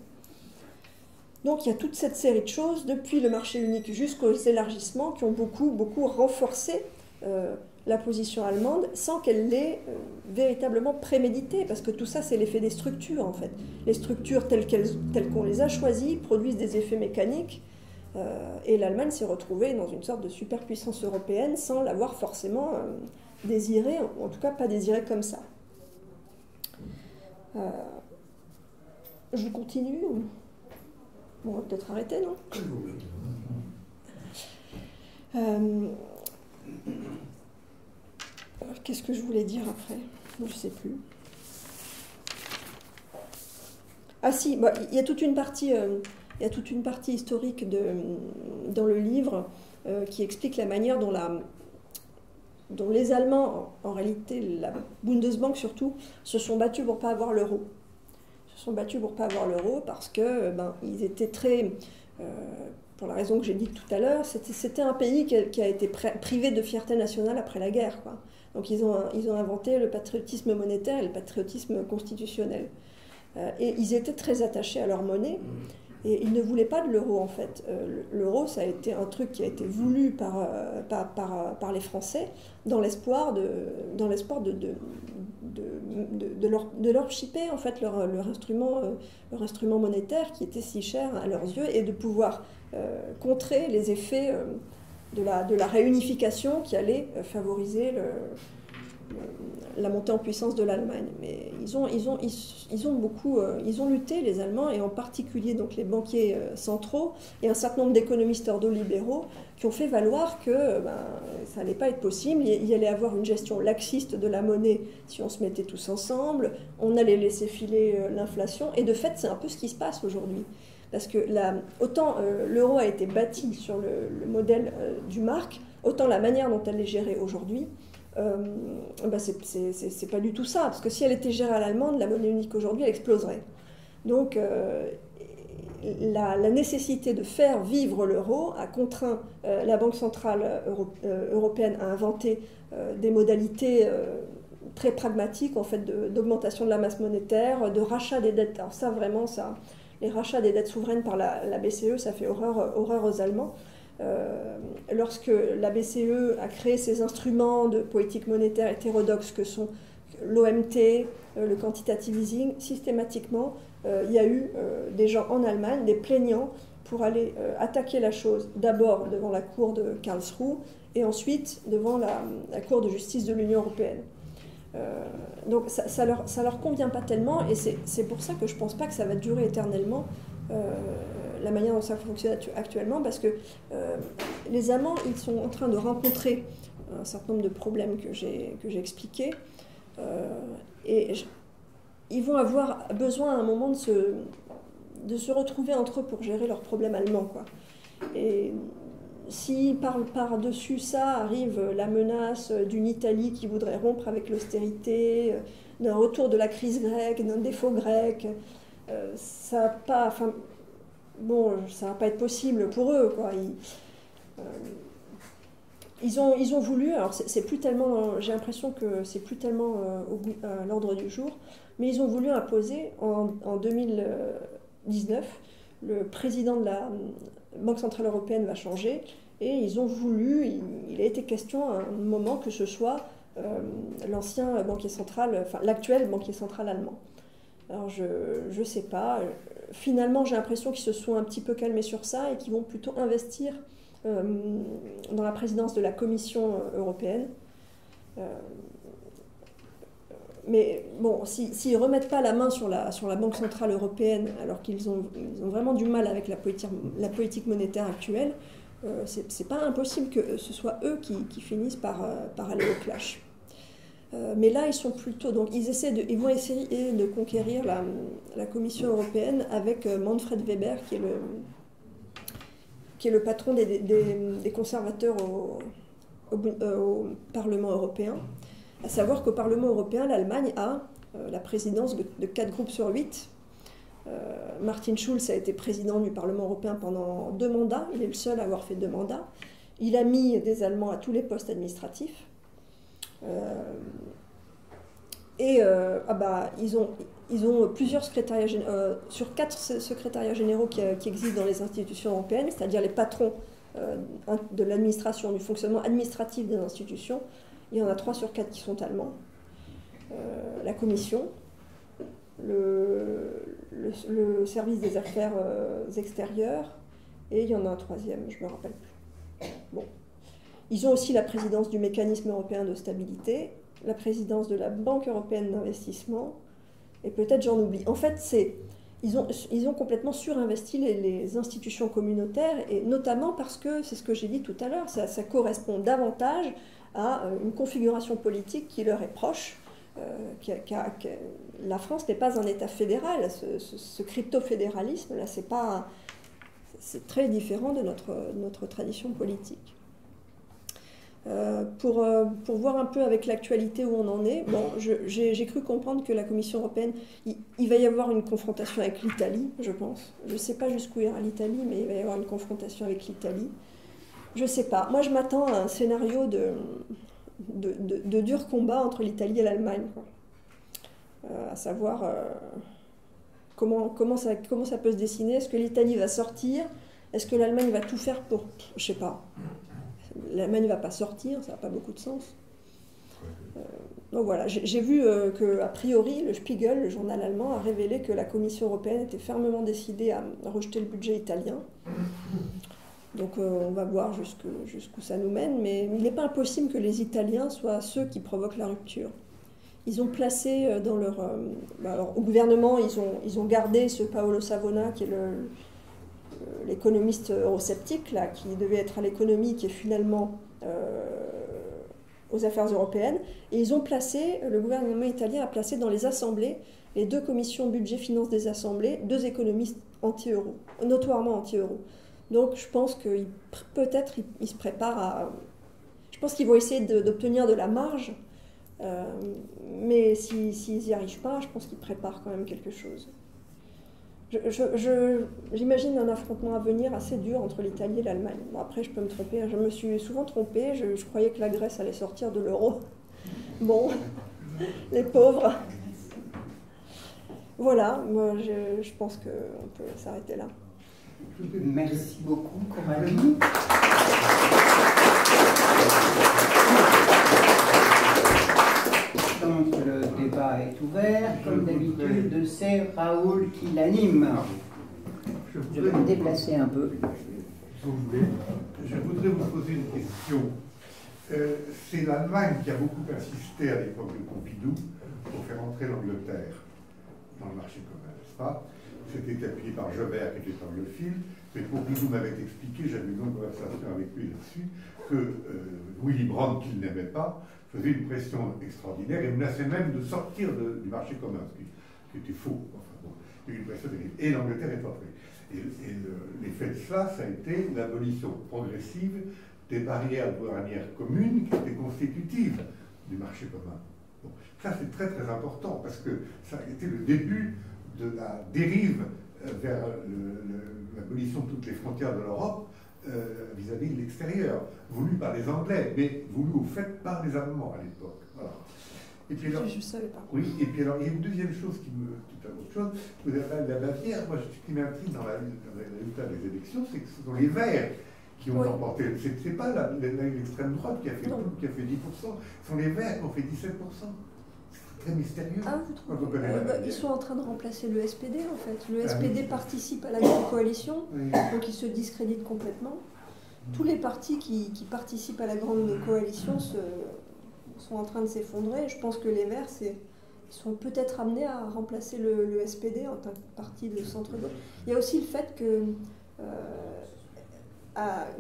Donc il y a toute cette série de choses, depuis le marché unique jusqu'aux élargissements, qui ont beaucoup renforcé la position allemande, sans qu'elle l'ait véritablement prémédité, parce que tout ça c'est l'effet des structures en fait. Les structures telles qu'on les a choisies produisent des effets mécaniques, et l'Allemagne s'est retrouvée dans une sorte de superpuissance européenne sans l'avoir forcément désirée, en tout cas pas désirée comme ça. Je continue bon, on va peut-être arrêter, non? Qu'est-ce que je voulais dire après? Je ne sais plus. Ah si, il y a toute une partie historique dans le livre qui explique la manière dont les Allemands, en réalité la Bundesbank surtout, se sont battus pour ne pas avoir l'euro. Ils se sont battus pour ne pas avoir l'euro parce que ils étaient très... pour la raison que j'ai dit tout à l'heure, c'était un pays qui a été privé de fierté nationale après la guerre, quoi. Donc ils ont inventé le patriotisme monétaire et le patriotisme constitutionnel. Et ils étaient très attachés à leur monnaie. Et ils ne voulaient pas de l'euro, en fait. L'euro, ça a été un truc qui a été voulu par les Français dans l'espoir de leur chipper, en fait, leur instrument monétaire qui était si cher à leurs yeux, et de pouvoir contrer les effets de la réunification qui allait favoriser la montée en puissance de l'Allemagne. Mais ils ont lutté, les Allemands, et en particulier donc, les banquiers centraux et un certain nombre d'économistes ordo-libéraux qui ont fait valoir que ça n'allait pas être possible. Il y allait avoir une gestion laxiste de la monnaie si on se mettait tous ensemble, on allait laisser filer l'inflation, et de fait c'est un peu ce qui se passe aujourd'hui. Parce que autant l'euro a été bâti sur le modèle du mark, autant la manière dont elle est gérée aujourd'hui, c'est pas du tout ça. Parce que si elle était gérée à l'allemande, la monnaie unique aujourd'hui, elle exploserait. Donc la nécessité de faire vivre l'euro a contraint la Banque centrale européenne à inventer des modalités très pragmatiques en fait, d'augmentation de la masse monétaire, de rachat des dettes. Alors ça, vraiment, les rachats des dettes souveraines par la BCE, ça fait horreur aux Allemands. Lorsque la BCE a créé ces instruments de politique monétaire hétérodoxes que sont l'OMT, le quantitative easing, systématiquement, il y a eu des gens en Allemagne, des plaignants, pour aller attaquer la chose d'abord devant la cour de Karlsruhe et ensuite devant la cour de justice de l'Union européenne. Donc ça leur convient pas tellement, et c'est pour ça que je pense pas que ça va durer éternellement, la manière dont ça fonctionne actuellement, parce que les Allemands, ils sont en train de rencontrer un certain nombre de problèmes que j'ai expliqués, et ils vont avoir besoin à un moment de se retrouver entre eux pour gérer leurs problèmes allemands, quoi. Et si par-dessus ça arrive la menace d'une Italie qui voudrait rompre avec l'austérité, d'un retour de la crise grecque, d'un défaut grec, ça va pas être possible pour eux, quoi. Ils ont voulu, alors c'est plus tellement, j'ai l'impression que c'est plus tellement à l'ordre du jour, mais ils ont voulu imposer en 2019, le président de la Banque centrale européenne va changer, et ils ont voulu, il a été question à un moment que ce soit l'ancien banquier central, enfin l'actuel banquier central allemand. Alors je sais pas, finalement j'ai l'impression qu'ils se sont un petit peu calmés sur ça et qu'ils vont plutôt investir dans la présidence de la Commission européenne. Mais bon, s'ils ne remettent pas la main sur la Banque centrale européenne, alors qu'ils ont vraiment du mal avec la politique monétaire actuelle, c'est pas impossible que ce soit eux qui finissent par aller au clash. Mais là, ils sont plutôt, donc ils vont essayer de conquérir la Commission européenne avec Manfred Weber, qui est le patron des conservateurs au Parlement européen. À savoir qu'au Parlement européen, l'Allemagne a la présidence de 4 groupes sur 8. Martin Schulz a été président du Parlement européen pendant 2 mandats. Il est le seul à avoir fait 2 mandats. Il a mis des Allemands à tous les postes administratifs. Ils ont plusieurs secrétariats généraux, sur 4 secrétariats généraux qui existent dans les institutions européennes, c'est-à-dire les patrons de l'administration, du fonctionnement administratif des institutions. Il y en a 3 sur 4 qui sont allemands. La Commission, le service des affaires extérieures, et il y en a un 3e, je ne me rappelle plus. Bon. Ils ont aussi la présidence du mécanisme européen de stabilité, la présidence de la Banque européenne d'investissement, et peut-être j'en oublie. En fait, ils ont complètement surinvesti les institutions communautaires, et notamment parce que, c'est ce que j'ai dit tout à l'heure, ça correspond davantage à une configuration politique qui leur est proche. La France n'est pas un État fédéral, ce crypto-fédéralisme, là, c'est très différent de notre tradition politique. Pour voir un peu avec l'actualité où on en est, bon, j'ai cru comprendre que la Commission européenne, il va y avoir une confrontation avec l'Italie, je pense. Je ne sais pas jusqu'où ira l'Italie, mais il va y avoir une confrontation avec l'Italie. Je ne sais pas. Moi, je m'attends à un scénario de dur combat entre l'Italie et l'Allemagne. À savoir comment ça peut se dessiner. Est-ce que l'Italie va sortir? Est-ce que l'Allemagne va tout faire pour... Je ne sais pas. L'Allemagne ne va pas sortir, ça n'a pas beaucoup de sens. Donc voilà, j'ai vu qu'a priori, le Spiegel, le journal allemand, a révélé que la Commission européenne était fermement décidée à rejeter le budget italien. Donc on va voir jusqu'où ça nous mène, mais il n'est pas impossible que les Italiens soient ceux qui provoquent la rupture. Ils ont placé dans leur... alors, au gouvernement, ils ont gardé ce Paolo Savona, qui est l'économiste eurosceptique, là, qui devait être à l'économie, qui est finalement aux affaires européennes. Et le gouvernement italien a placé dans les assemblées, les 2 commissions budget-finance des assemblées, 2 économistes anti-euro, notoirement anti-euro. Donc je pense qu'ils peut-être ils se préparent à... Je pense qu'ils vont essayer d'obtenir de la marge, mais s'ils n'y arrivent pas, je pense qu'ils préparent quand même quelque chose. J'imagine un affrontement à venir assez dur entre l'Italie et l'Allemagne. Bon, après, je peux me tromper, je me suis souvent trompée, je croyais que la Grèce allait sortir de l'euro. Bon, les pauvres. Voilà, moi je pense qu'on peut s'arrêter là.
Merci beaucoup, Coralie. Donc le débat est ouvert. Comme d'habitude, c'est Raoul qui l'anime. Je vais me déplacer un peu.
Je voudrais vous poser une question. C'est l'Allemagne qui a beaucoup insisté à l'époque de Pompidou pour faire entrer l'Angleterre dans le marché commun, n'est-ce pas? C'était appuyé par Joubert qui était anglophile, mais Pompidou m'avait expliqué, j'avais une longue conversation avec lui là-dessus, que Willy Brandt, qu'il n'aimait pas, faisait une pression extraordinaire et menaçait même de sortir du marché commun, ce qui était faux. Enfin, bon, il y a eu une pression terrible. Et l'Angleterre est entrée. Et l'effet de cela, ça a été l'abolition progressive des barrières douanières communes qui étaient constitutives du marché commun. Bon, ça, c'est très très important parce que ça a été le début de la dérive vers l'abolition de toutes les frontières de l'Europe vis-à-vis de l'extérieur, voulu par les Anglais, mais voulu au fait par les Allemands à l'époque. Voilà. Et puis alors,
je ne savais pas.
Oui, et puis alors, il y a une deuxième chose qui est autre chose. Vous avez la Bavière, moi, ce qui m'intrigue dans les résultats des élections, c'est que ce sont les Verts qui ont remporté. C'est pas l'extrême droite qui a fait 10%, ce sont les Verts qui ont fait 17%. C'est très mystérieux.
Ah, vous trouvez ils sont en train de remplacer le SPD, en fait. Le SPD participe à la grande coalition, donc il se discrédite complètement. Tous les partis qui participent à la grande coalition sont en train de s'effondrer. Je pense que les Verts, ils sont peut-être amenés à remplacer le SPD en tant que parti de centre-gauche. Il y a aussi le fait que,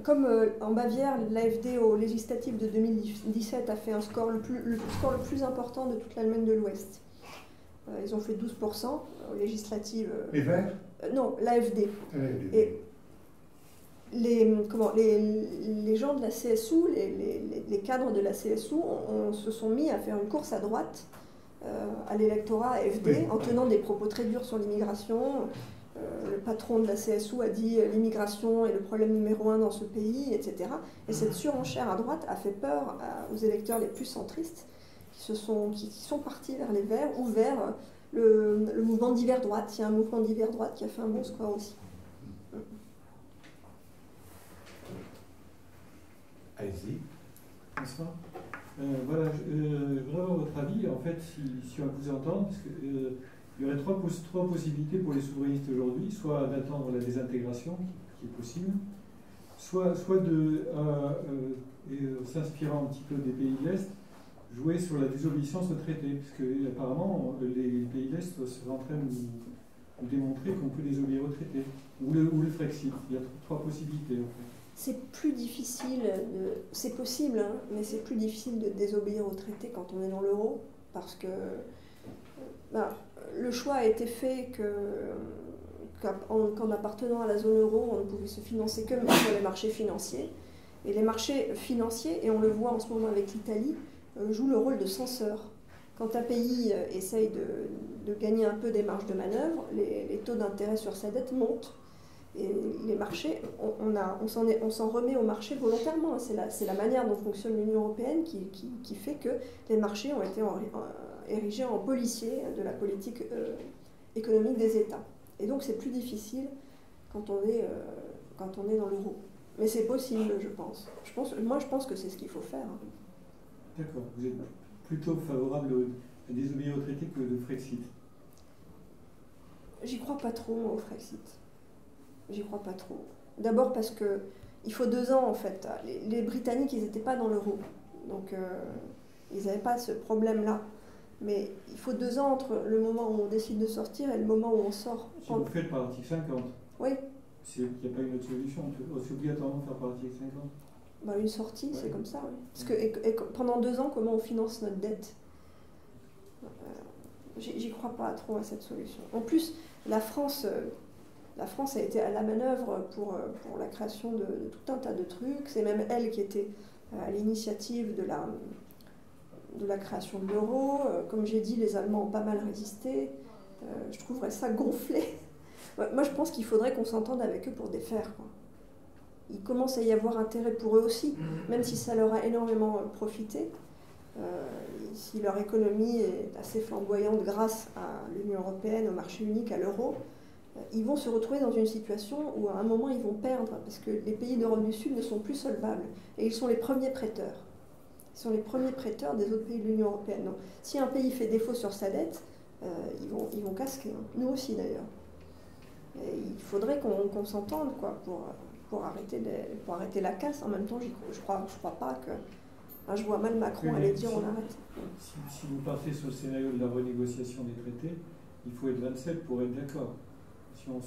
comme en Bavière, l'AfD aux législatives de 2017 a fait le score le plus important de toute l'Allemagne de l'Ouest. Ils ont fait 12% aux législatives.
Les Verts
Non, l'AfD. Et les gens de la CSU, les cadres de la CSU, se sont mis à faire une course à droite à l'électorat AfD en tenant des propos très durs sur l'immigration. Le patron de la CSU a dit l'immigration est le problème numéro 1 dans ce pays, etc. Et cette surenchère à droite a fait peur aux électeurs les plus centristes qui sont partis vers les Verts ou vers le mouvement d'hiver droite. Il y a un mouvement d'hiver droite qui a fait un bon score aussi.
Allez-y.
Bonsoir. Voilà, je voudrais avoir votre avis, en fait, si on vous entend, parce que il y aurait trois possibilités pour les souverainistes aujourd'hui, soit d'attendre la désintégration, qui est possible, soit s'inspirant un petit peu des pays de l'Est, jouer sur la désobéissance au traité, parce que apparemment les pays de l'Est seraient en train de démontrer qu'on peut désobéir au traité, ou le Frexit. Il y a trois possibilités en fait.
C'est plus difficile, c'est possible, hein, mais c'est plus difficile de désobéir au traité quand on est dans l'euro, parce que le choix a été fait qu'en appartenant à la zone euro, on ne pouvait se financer que sur les marchés financiers. Et les marchés financiers, et on le voit en ce moment avec l'Italie, jouent le rôle de censeur. Quand un pays essaye de gagner un peu des marges de manœuvre, les taux d'intérêt sur sa dette montent. Et les marchés, on s'en remet au marché volontairement. C'est la manière dont fonctionne l'Union européenne qui fait que les marchés ont été érigés en policiers de la politique économique des États. Et donc c'est plus difficile quand on est dans l'euro. Mais c'est possible, je pense. Moi, je pense que c'est ce qu'il faut faire.
D'accord. Vous êtes plutôt favorable à désobéir au traité que le Frexit?
J'y crois pas trop, moi, au Frexit. J'y crois pas trop. D'abord parce que il faut 2 ans en fait. Les Britanniques, ils n'étaient pas dans l'euro, donc ils n'avaient pas ce problème-là. Mais il faut 2 ans entre le moment où on décide de sortir et le moment où on sort.
Si vous faites par l'article 50,
oui.
s'il n'y a pas une autre solution, c'est obligatoirement de faire par l'article 50.
Bah, une sortie,
Ouais.
c'est comme ça. Oui. Parce que et pendant 2 ans, comment on finance notre dette? J'y crois pas trop à cette solution. En plus, la France a été à la manœuvre pour la création de tout un tas de trucs. C'est même elle qui était à l'initiative de la création de l'euro. Comme j'ai dit, les Allemands ont pas mal résisté. Je trouverais ça gonflé. Moi, je pense qu'il faudrait qu'on s'entende avec eux pour défaire, quoi. Il commence à y avoir intérêt pour eux aussi, même si ça leur a énormément profité. Si leur économie est assez flamboyante grâce à l'Union européenne, au marché unique, à l'euro, ils vont se retrouver dans une situation où à un moment ils vont perdre, parce que les pays d'Europe du Sud ne sont plus solvables, et ils sont les premiers prêteurs. Ils sont les premiers prêteurs des autres pays de l'Union européenne. Donc, si un pays fait défaut sur sa dette, ils vont casquer, hein. Nous aussi d'ailleurs. Et il faudrait qu'on s'entende, quoi, pour arrêter la casse. En même temps, je crois pas que... Hein, je vois mal Macron aller dire on arrête.
Si vous partez sur le scénario de la renégociation des traités, il faut être 27 pour être d'accord. Si on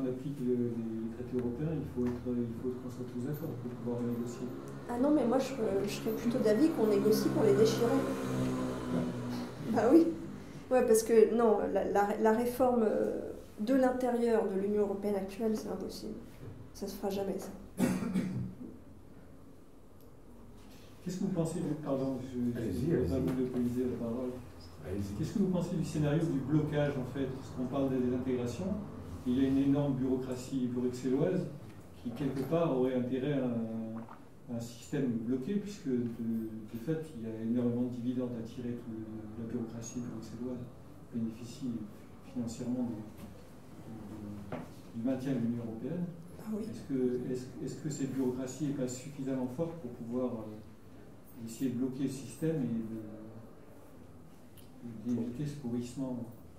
applique les traités européens, il faut qu'on soit tous d'accord pour pouvoir renégocier.
Ah non, mais moi je serais plutôt d'avis qu'on négocie pour les déchirer. Bah oui. Ouais, parce que non, la réforme de l'intérieur de l'Union européenne actuelle, c'est impossible. Ça se fera jamais, ça.
Qu'est-ce que vous pensez du... Pardon,
Allez-y.
vais pas monopoliser la parole. Qu'est-ce que vous pensez du scénario du blocage, en fait? Parce qu'on parle des intégrations, il y a une énorme bureaucratie bruxelloise qui, quelque part, aurait intérêt à un système bloqué, puisque, de fait, il y a énormément de dividendes à tirer de la bureaucratie bruxelloise, qui bénéficie financièrement du maintien de l'Union européenne.
Ah oui.
Est-ce que cette bureaucratie n'est pas suffisamment forte pour pouvoir essayer de bloquer le système et d'éviter ce pourrissement?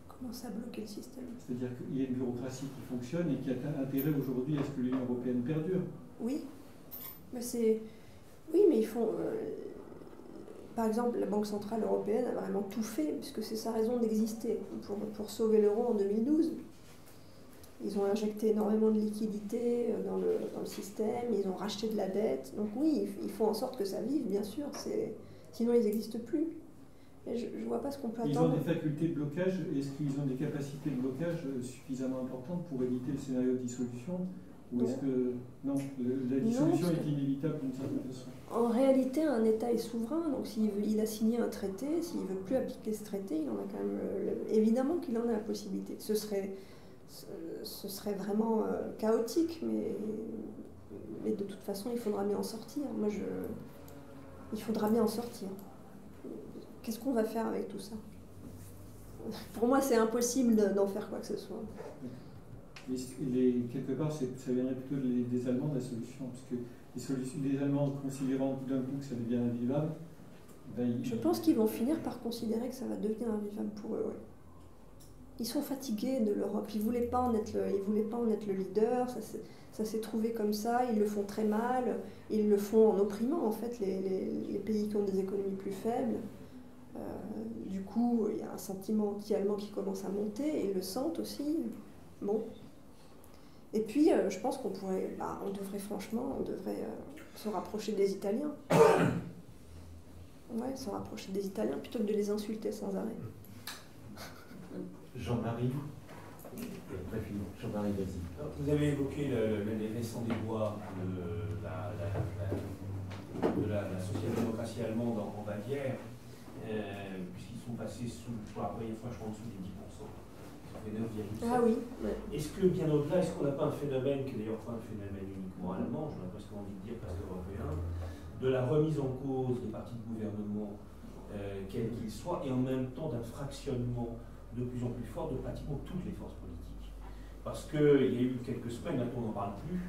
Comment ça bloquer le système?
C'est-à-dire qu'il y a une bureaucratie qui fonctionne et qui a intérêt aujourd'hui à ce que l'Union européenne perdure.
Oui, mais oui, mais ils font... Par exemple, la Banque Centrale Européenne a vraiment tout fait, puisque c'est sa raison d'exister, pour sauver l'euro en 2012. Ils ont injecté énormément de liquidités dans le système, ils ont racheté de la dette. Donc oui, ils font en sorte que ça vive, bien sûr. Sinon, ils n'existent plus. Et je ne vois pas ce qu'on peut attendre.
Ils ont des facultés de blocage. Est-ce qu'ils ont des capacités de blocage suffisamment importantes pour éviter le scénario de dissolution? Ou est-ce que... Non, la dissolution est inévitable d'une certaine façon.
En réalité, un État est souverain. Donc s'il a signé un traité, s'il ne veut plus appliquer ce traité, il en a quand même... évidemment qu'il en a la possibilité. Ce serait vraiment chaotique, mais de toute façon, il faudra bien en sortir. Il faudra bien en sortir. Qu'est-ce qu'on va faire avec tout ça? Pour moi, c'est impossible d'en faire quoi que ce soit.
Quelque part, ça viendrait plutôt des Allemands de la solution, parce que les Allemands, considérant tout d'un coup que ça devient invivable,
je pense qu'ils vont finir par considérer que ça va devenir invivable pour eux. Ouais. Ils sont fatigués de l'Europe. Ils voulaient pas en être le leader. Ça s'est trouvé comme ça. Ils le font très mal. Ils le font en opprimant en fait les pays qui ont des économies plus faibles. Du coup, il y a un sentiment anti-allemand qui commence à monter et ils le sentent aussi. Bon. Et puis, je pense qu'on devrait se rapprocher des Italiens. Ouais, se rapprocher des Italiens plutôt que de les insulter sans arrêt.
Jean-Marie, Jean-Marie, vas-y.
Vous avez évoqué les récents déboires de la social-démocratie allemande en Bavière, puisqu'ils sont passés pour la première fois, je pense, sous les 10%. Ils ont fait 9,7%.
Ah oui. Ouais.
Est-ce que, bien au-delà, est-ce qu'on n'a pas un phénomène, qui est d'ailleurs pas un phénomène uniquement allemand, j'aurais presque envie de dire presque européen, de la remise en cause des partis de gouvernement, quels qu'ils soient, et en même temps d'un fractionnement de plus en plus fort de pratiquement toutes les forces politiques. Parce qu'il y a eu quelques semaines, maintenant on n'en parle plus,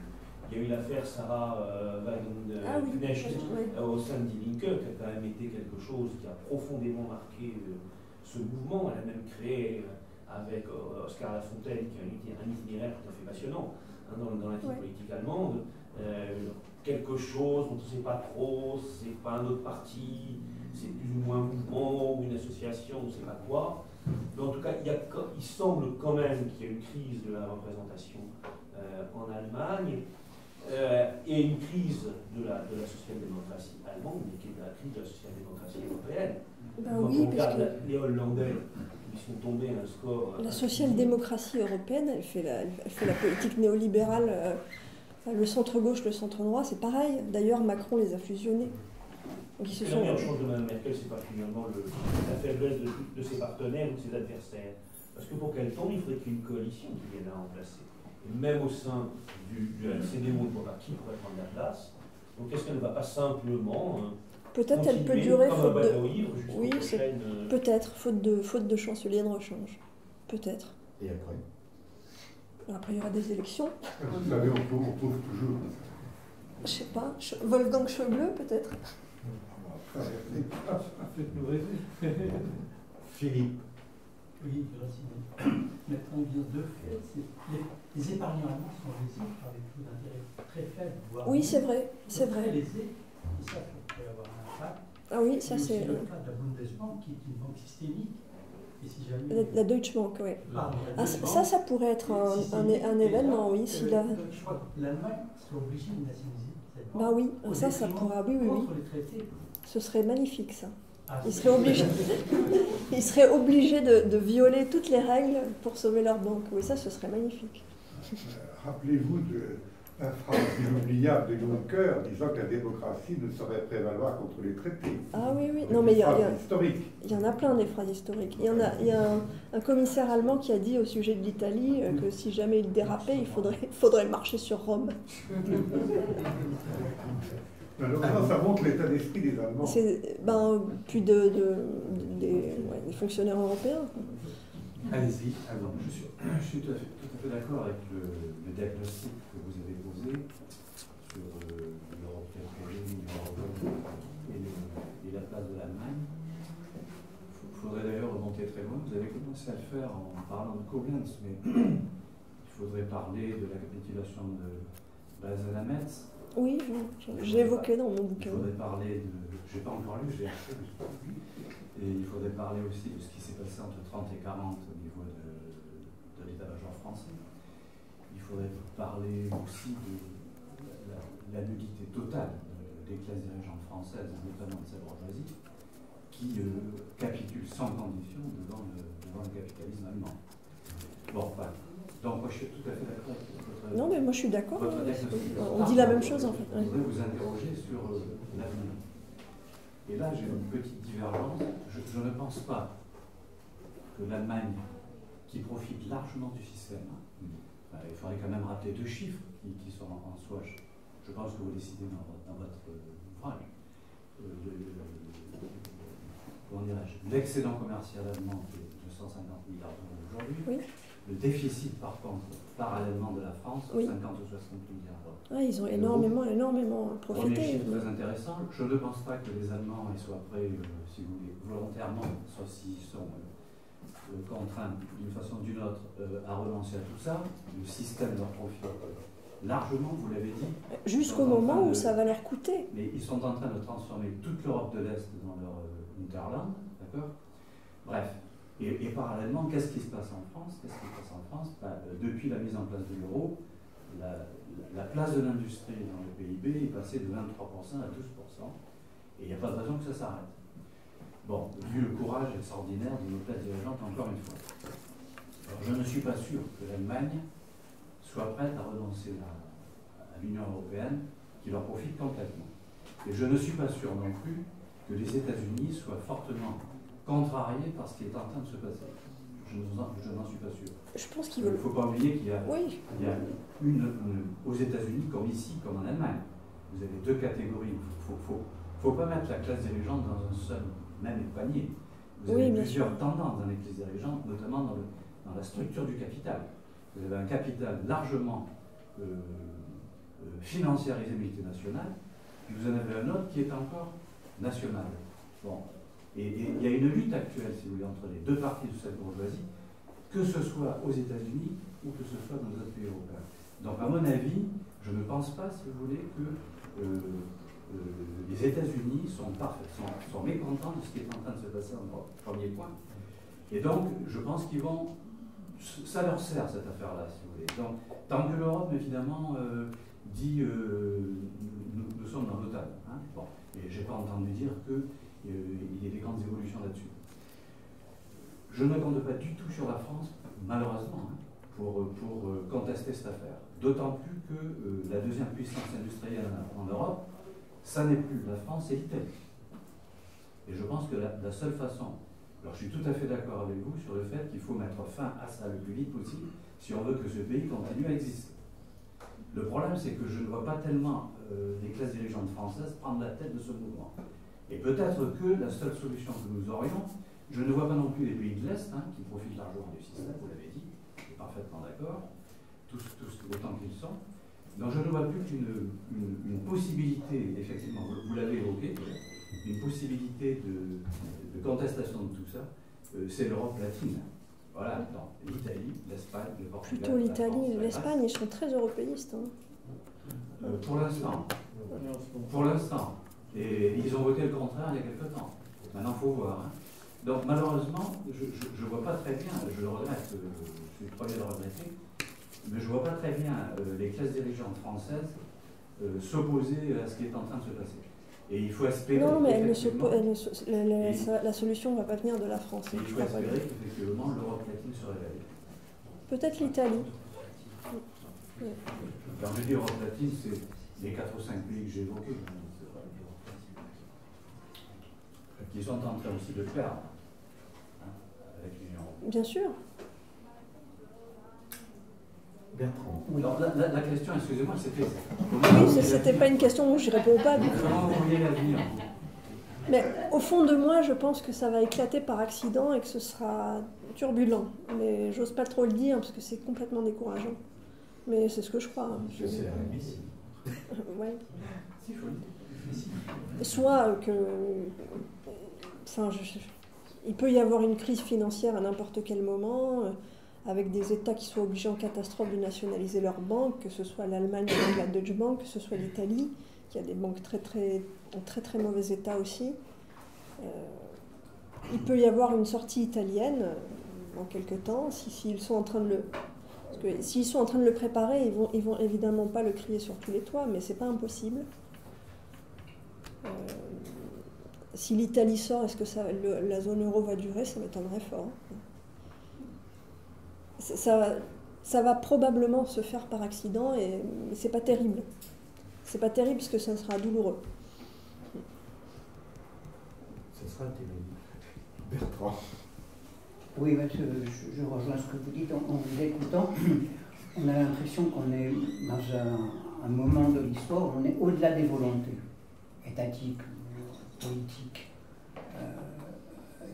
il y a eu l'affaire Sarah Wagenknecht au sein de Die Linke, qui a quand même été quelque chose qui a profondément marqué ce mouvement. Elle a même créé avec Oscar Lafontaine, qui a un itinéraire tout à fait passionnant hein, dans la vie politique allemande. Quelque chose dont on ne sait pas trop, c'est pas un autre parti, c'est plus ou moins un mouvement ou une association, on ne sait pas quoi. Mais en tout cas, il semble quand même qu'il y a une crise de la représentation en Allemagne et une crise de la social-démocratie allemande, mais qui est la crise de la social-démocratie européenne.
Ben
Quand
oui,
on
parce
regarde
que
les Hollandais, ils sont tombés à un score.
la social-démocratie européenne, elle fait la politique néolibérale. Le centre-gauche, le centre-droit, c'est pareil. D'ailleurs, Macron les a fusionnés.
La meilleure chose de Mme Merkel, c'est pas finalement la faiblesse de ses partenaires ou de ses adversaires. Parce que pour qu'elle tombe, il faudrait qu'il y ait une coalition qui vienne la remplacer. Et même au sein du CDU, on ne voit pas qui pourrait prendre la place. Donc est-ce qu'elle ne va pas simplement
peut-être elle peut durer faute de...
Oui,
peut-être, faute de chancelier de rechange. Peut-être.
Et après?
Après, il y aura des élections.
Vous savez, on trouve toujours.
Je sais pas, Wolfgang Schäuble, peut-être.
Faites-nous rêver.
Philippe.
Oui, mettre en bien deux faits. Les épargnants allemands sont lésés par des taux d'intérêt très faibles.
Oui, c'est vrai, c'est vrai.
Très lésés, et ça peut avoir un impact.
Ah oui, ça c'est...
le cas de la Bundesbank, qui est une banque systémique. Et si jamais...
La Deutsche Bank, oui.
Ah,
ça pourrait être un événement, oui. Si la...
Je crois que l'Allemagne serait obligée de nationaliser cette banque.
Bah oui, ça pourra, oui.
Contre les traités.
Ce serait magnifique, ça.
Ah,
Ils seraient obligés de violer toutes les règles pour sauver leur banque. Oui, ça, ce serait magnifique.
Rappelez-vous de la phrase inoubliable de Juncker disant que la démocratie ne saurait prévaloir contre les traités.
Ah oui. Non, mais il y en a plein des phrases historiques. Il y a un commissaire allemand qui a dit au sujet de l'Italie que si jamais il dérapait, il faudrait marcher sur Rome.
Alors, ça montre l'état d'esprit des Allemands.
Puis des fonctionnaires européens.
Allez-y. Alors, je suis tout à fait d'accord avec le diagnostic que vous avez posé sur l'Europe telle qu'elle est, l'Union européenne et la place de l'Allemagne. Il faudrait d'ailleurs remonter très loin. Vous avez commencé à le faire en parlant de Koblenz, mais il faudrait parler de la capitulation de Bas-Metz.
Oui, je l'ai évoqué dans mon bouquin.
Il faudrait parler de... Je n'ai pas encore lu, j'ai acheté. Et il faudrait parler aussi de ce qui s'est passé entre 30 et 40 au niveau de l'état-major français. Il faudrait parler aussi de la nullité totale des classes dirigeantes françaises, notamment de sa bourgeoisie, qui capitule sans condition devant le capitalisme allemand. Bon, voilà. Donc, moi, je suis tout à fait d'accord avec votre...
Non, mais moi, je suis d'accord. On dit la même chose, en fait.
Je voudrais vous interroger sur l'avenir. Et là, j'ai une petite divergence. Je ne pense pas que l'Allemagne, qui profite largement du système, il faudrait quand même rappeler deux chiffres qui sont en soi. Je pense que vous les citez dans votre ouvrage. Comment dirais-je, l'excédent commercial allemand de 250 milliards d'euros aujourd'hui.
Oui.
Le déficit, par contre, parallèlement de la France, 50 ou 60 milliards d'euros.
Ah, ils ont énormément profité.
Premier chiffre très intéressant. Je ne pense pas que les Allemands soient prêts, si vous voulez, volontairement, sauf s'ils sont contraints d'une façon ou d'une autre à renoncer à tout ça. Le système leur profite largement, vous l'avez dit.
Jusqu'au moment où ça va leur coûter.
Mais ils sont en train de transformer toute l'Europe de l'Est dans leur Unterland, d'accord? Bref. Et parallèlement, qu'est-ce qui se passe en France? Depuis la mise en place de l'euro, la place de l'industrie dans le PIB est passée de 23% à 12%, et il n'y a pas de raison que ça s'arrête. Bon, vu le courage extraordinaire de nos classes dirigeantes, encore une fois. Alors, je ne suis pas sûr que l'Allemagne soit prête à renoncer à l'Union européenne, qui leur profite complètement. Et je ne suis pas sûr non plus que les États-Unis soient fortement contrariés par ce qui est en train de se passer. Je n'en suis pas sûr.
Je pense qu'ils veulent.
Il ne faut pas oublier qu'il y a,
oui.
aux États-Unis, comme ici, comme en Allemagne, vous avez deux catégories. Il ne faut pas mettre la classe dirigeante dans un seul même panier. Vous avez plusieurs tendances dans les classes dirigeantes, notamment dans la structure du capital. Vous avez un capital largement financiarisé multinational, puis vous en avez un autre qui est encore national. Bon. Et il y a une lutte actuelle, si vous voulez, entre les deux parties de cette bourgeoisie que ce soit aux États-Unis ou que ce soit dans d'autres pays européens. Donc à mon avis, je ne pense pas, si vous voulez, que les États-Unis sont mécontents de ce qui est en train de se passer en Europe, premier point. Et donc, je pense qu'ils vont... Ça leur sert, cette affaire-là, si vous voulez. Donc, tant que l'Europe, évidemment, dit nous sommes dans l'OTAN. Hein, bon, et je n'ai pas entendu dire qu'il y ait des grandes évolutions là-dessus. Je ne compte pas du tout sur la France, malheureusement, hein, pour contester cette affaire. D'autant plus que la deuxième puissance industrielle en Europe, ça n'est plus la France, c'est l'Italie. Et je pense que la seule façon... Alors je suis tout à fait d'accord avec vous sur le fait qu'il faut mettre fin à ça le plus vite possible si on veut que ce pays continue à exister. Le problème, c'est que je ne vois pas tellement les classes dirigeantes françaises prendre la tête de ce mouvement. Et peut-être que la seule solution que nous aurions, je ne vois pas non plus les pays de l'Est, hein, qui profitent largement du système, vous l'avez dit, je suis parfaitement d'accord, tous autant qu'ils sont. Donc je ne vois plus qu'une possibilité, effectivement, vous l'avez évoqué, une possibilité de contestation de tout ça, c'est l'Europe latine. Voilà, donc l'Italie, l'Espagne, le Portugal.
Plutôt l'Italie, l'Espagne, ils sont très européistes. Hein.
Pour l'instant. Pour l'instant. Et ils ont voté le contraire il y a quelque temps. Maintenant, il faut voir. Hein. Donc malheureusement, je ne vois pas très bien, je le regrette, je suis le premier à le regretter, mais je ne vois pas très bien les classes dirigeantes françaises s'opposer à ce qui est en train de se passer. Et il faut espérer.
Non, mais la solution ne va pas venir de la France.
Il faut espérer qu'effectivement l'Europe latine se réveille.
Peut-être l'Italie.
Quand je dis Europe latine, c'est les 4 ou 5 pays que j'ai évoqués, qui sont en train aussi de perdre avec l'Union européenne.
Bien sûr.
Bertrand.
Alors, la question, excusez-moi, c'était...
Oui, c'était pas une question où je réponds pas.
Comment vous voyez l'avenir?
Mais au fond de moi, je pense que ça va éclater par accident et que ce sera turbulent. Mais j'ose pas trop le dire parce que c'est complètement décourageant. Mais c'est ce que je crois. Hein.
C'est la Messie.
Ouais.
C'est fou.
Soit que... Enfin, il peut y avoir une crise financière à n'importe quel moment, avec des États qui soient obligés en catastrophe de nationaliser leurs banques, que ce soit l'Allemagne avec la Deutsche Bank, que ce soit l'Italie, qui a des banques en très mauvais état aussi. Il peut y avoir une sortie italienne dans quelques temps, s'ils sont en train de le... Parce que s'ils sont en train de le préparer, ils vont évidemment pas le crier sur tous les toits, mais c'est pas impossible. Si l'Italie sort, est-ce que la zone euro va durer? Ça m'étonnerait fort. Ça va probablement se faire par accident, mais c'est pas terrible. C'est pas terrible parce que ça sera douloureux.
Ce sera terrible. Bertrand.
Oui, je rejoins ce que vous dites. En vous écoutant, on a l'impression qu'on est dans un moment de l'histoire où on est au-delà des volontés étatiques, politiques.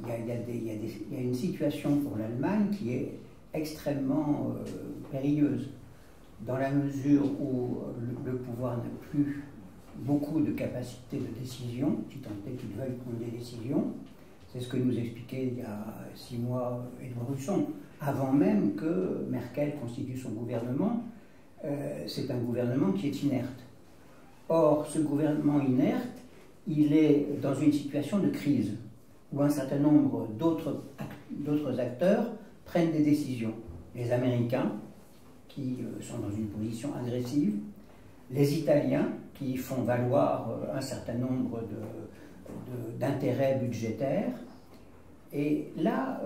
Il y a une situation pour l'Allemagne qui est extrêmement périlleuse, dans la mesure où le pouvoir n'a plus beaucoup de capacité de décision, si tant est qu'il veuille prendre des décisions. C'est ce que nous expliquait il y a 6 mois Édouard Husson, avant même que Merkel constitue son gouvernement. C'est un gouvernement qui est inerte. Or, ce gouvernement inerte, il est dans une situation de crise, où un certain nombre d'autres acteurs prennent des décisions. Les Américains, qui sont dans une position agressive, les Italiens, qui font valoir un certain nombre d'intérêts budgétaires. Et là,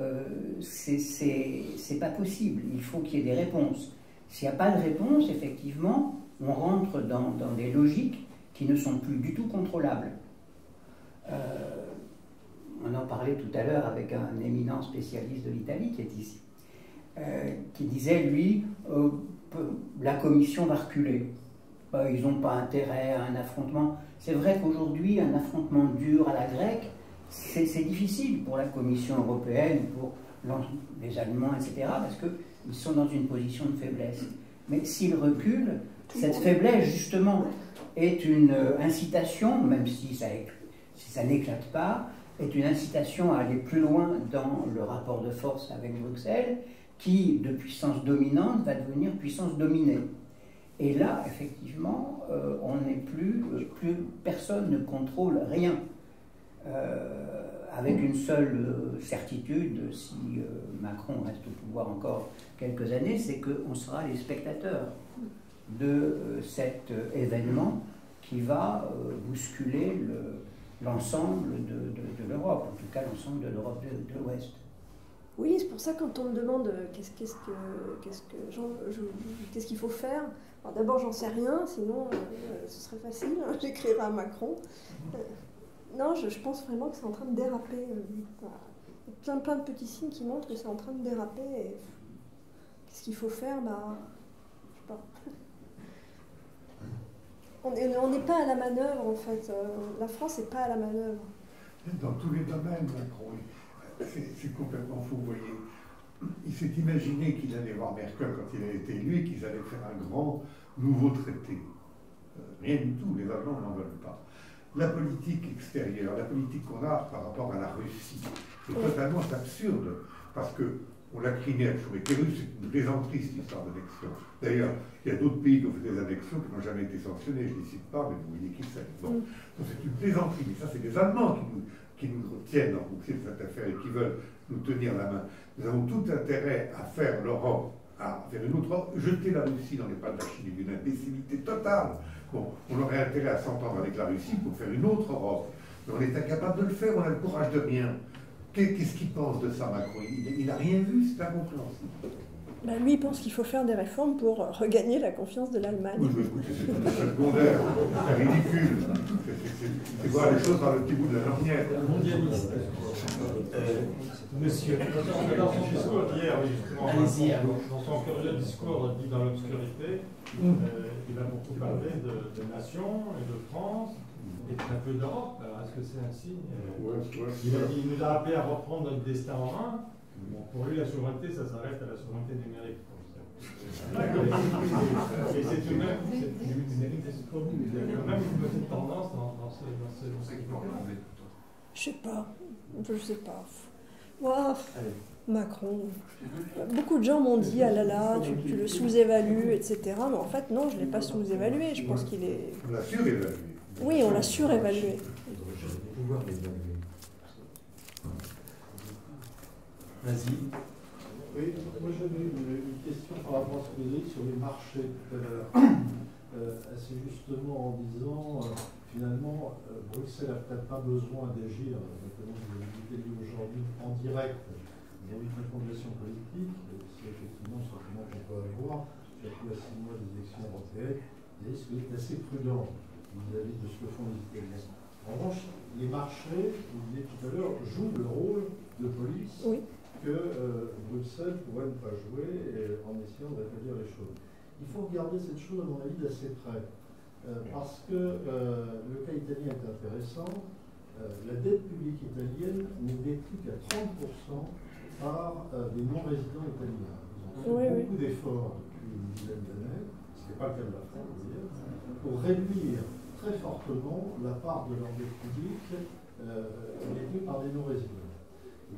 c'est pas possible. Il faut qu'il y ait des réponses. S'il n'y a pas de réponse, effectivement, on rentre dans des logiques qui ne sont plus du tout contrôlables. On en parlait tout à l'heure avec un éminent spécialiste de l'Italie qui est ici, qui disait, lui, la Commission va reculer. Ils n'ont pas intérêt à un affrontement. C'est vrai qu'aujourd'hui, un affrontement dur à la grecque, c'est difficile pour la Commission européenne, pour les Allemands, etc., parce qu'ils sont dans une position de faiblesse. Mais s'ils reculent, cette faiblesse, justement, est une incitation, même si ça n'éclate pas, est une incitation à aller plus loin dans le rapport de force avec Bruxelles, qui, de puissance dominante, va devenir puissance dominée. Et là, effectivement, on n'est plus, personne ne contrôle rien. Avec une seule certitude, si Macron reste au pouvoir encore quelques années, c'est qu'on sera les spectateurs de cet événement qui va bousculer l'ensemble de l'Europe, en tout cas l'ensemble de l'Europe de l'Ouest.
Oui, c'est pour ça quand on me demande qu'est-ce qu'il faut faire, alors d'abord j'en sais rien, sinon ce serait facile, hein, j'écrirai à Macron. Non, je pense vraiment que c'est en train de déraper. Il y a plein de petits signes qui montrent que c'est en train de déraper. Et qu'est-ce qu'il faut faire? Bah, je sais pas. On n'est pas à la manœuvre en fait. La France n'est pas à la manœuvre.
Dans tous les domaines, Macron, c'est complètement fou, vous voyez. Il s'est imaginé qu'il allait voir Merkel quand il a été élu et qu'ils allaient faire un grand nouveau traité. Rien du tout, les Allemands n'en veulent pas. La politique extérieure, la politique qu'on a par rapport à la Russie, c'est totalement absurde, parce qu'on l'a criné à toujours été russe, c'est une plaisanterie cette histoire d'annexion. D'ailleurs, il y a d'autres pays qui ont fait des annexions qui n'ont jamais été sanctionnés, je ne les cite pas, mais vous voyez qui c'est. Bon. Donc c'est une plaisanterie, mais ça c'est des Allemands qui nous tiennent en boucle de cette affaire et qui veulent nous tenir la main. Nous avons tout intérêt à faire l'Europe, à faire une autre Europe, jeter la Russie dans les pas de la Chine est d'une imbécilité totale. Bon, on aurait intérêt à s'entendre avec la Russie pour faire une autre Europe. Mais on est incapable de le faire, on a le courage de rien. Qu'est-ce qu'il pense de ça, Macron? Il n'a rien vu, c'est incompréhensible.
Bah, lui, il pense qu'il faut faire des réformes pour regagner la confiance de l'Allemagne.
Oui, mais écoutez, c'est secondaire, c'est ridicule. C'est voir les choses par le petit bout de la lorgnette.
Mondialiste.
Monsieur.
Dans son discours d'hier, justement, dans son curieux discours dit dans l'obscurité, il a beaucoup parlé de nation et de France et très peu d'Europe. Alors est-ce que c'est un signe? Il nous a appelé à reprendre notre destin en main. Bon, pour lui, la souveraineté, ça s'arrête à la souveraineté numérique. Et c'est tout de même, il y a quand même une petite tendance dans ce
Je sais pas. Wow. Macron. Beaucoup de gens m'ont dit, ah là là, tu le sous-évalues, etc. Mais en fait, non, je ne l'ai pas sous-évalué. Je pense qu'il est...
On l'a surévalué.
Oui, on l'a surévalué.
Vas-y.
Oui, moi j'avais une question par rapport à ce que vous avez dit sur les marchés tout à l'heure. C'est justement en disant, finalement, Bruxelles n'a peut-être pas besoin d'agir, notamment vous l'avez dit aujourd'hui, en direct, dans une fondation politique, c'est effectivement ce qu'on peut avoir, surtout à 6 mois des élections européennes, et ce qui est assez prudent vis-à-vis de ce que font les Italiens. En revanche, les marchés, vous disiez tout à l'heure, jouent le rôle de police.
Oui.
Que Bruxelles pourrait ne pas jouer en essayant de rétablir les choses. Il faut regarder cette chose, à mon avis, d'assez près. Parce que le cas italien est intéressant. La dette publique italienne n'est détenue qu'à 30% par des non-résidents italiens. Ils ont fait beaucoup d'efforts depuis une dizaine d'années, ce n'est pas le cas de la France, pour réduire très fortement la part de leur dette publique détenue par des non-résidents.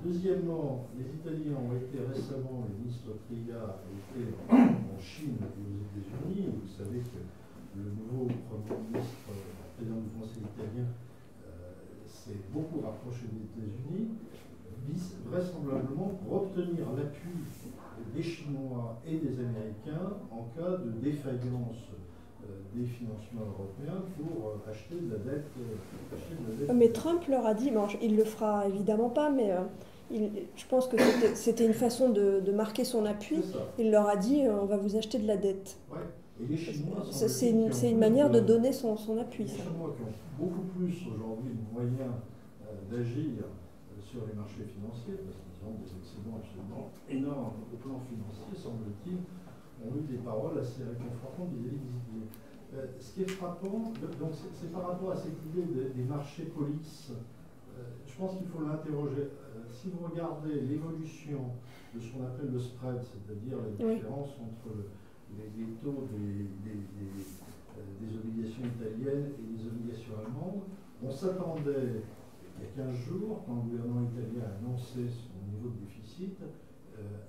Deuxièmement, les Italiens ont été récemment, le ministre Tria a été en Chine et aux États-Unis. Vous savez que le nouveau Premier ministre, président du Conseil italien, s'est beaucoup rapproché des États-Unis, vraisemblablement pour obtenir l'appui des Chinois et des Américains en cas de défaillance des financements européens pour acheter de la dette.
Mais Trump leur a dit, bon, il le fera évidemment pas, mais je pense que c'était une façon de marquer son appui. Il leur a dit, on va vous acheter de la dette.
Ouais. Et les Chinois,
c'est une manière de donner son appui.
Les Chinois qui ont beaucoup plus aujourd'hui de moyens d'agir sur les marchés financiers, parce qu'ils ont des excédents absolument énormes au plan financier, semble-t-il, ont eu des paroles assez réconfortantes vis-à-vis des idées. Ce qui est frappant, donc c'est par rapport à cette idée des marchés police, je pense qu'il faut l'interroger. Si vous regardez l'évolution de ce qu'on appelle le spread, c'est-à-dire la différence entre les taux des obligations italiennes et des obligations allemandes, on s'attendait, il y a 15 jours, quand le gouvernement italien a annoncé son niveau de déficit,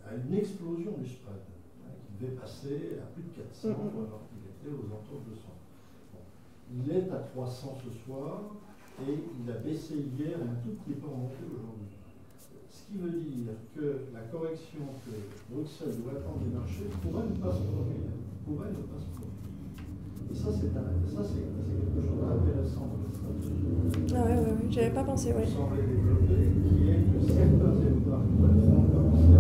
à une explosion du spread, qui devait passer à plus de 400 alors qu'il était aux alentours de 200. Bon. Il est à 300 ce soir et il a baissé hier et un tout petit peu remonté aujourd'hui. Ce qui veut dire que la correction que Bruxelles doit attendre des marchés pourrait ne pas se produire. Et ça, c'est quelque chose d'intéressant dans la stratégie.
Ah oui, j'avais pas pensé, oui.
Il semblait développer, qui est que certains États vont commencer à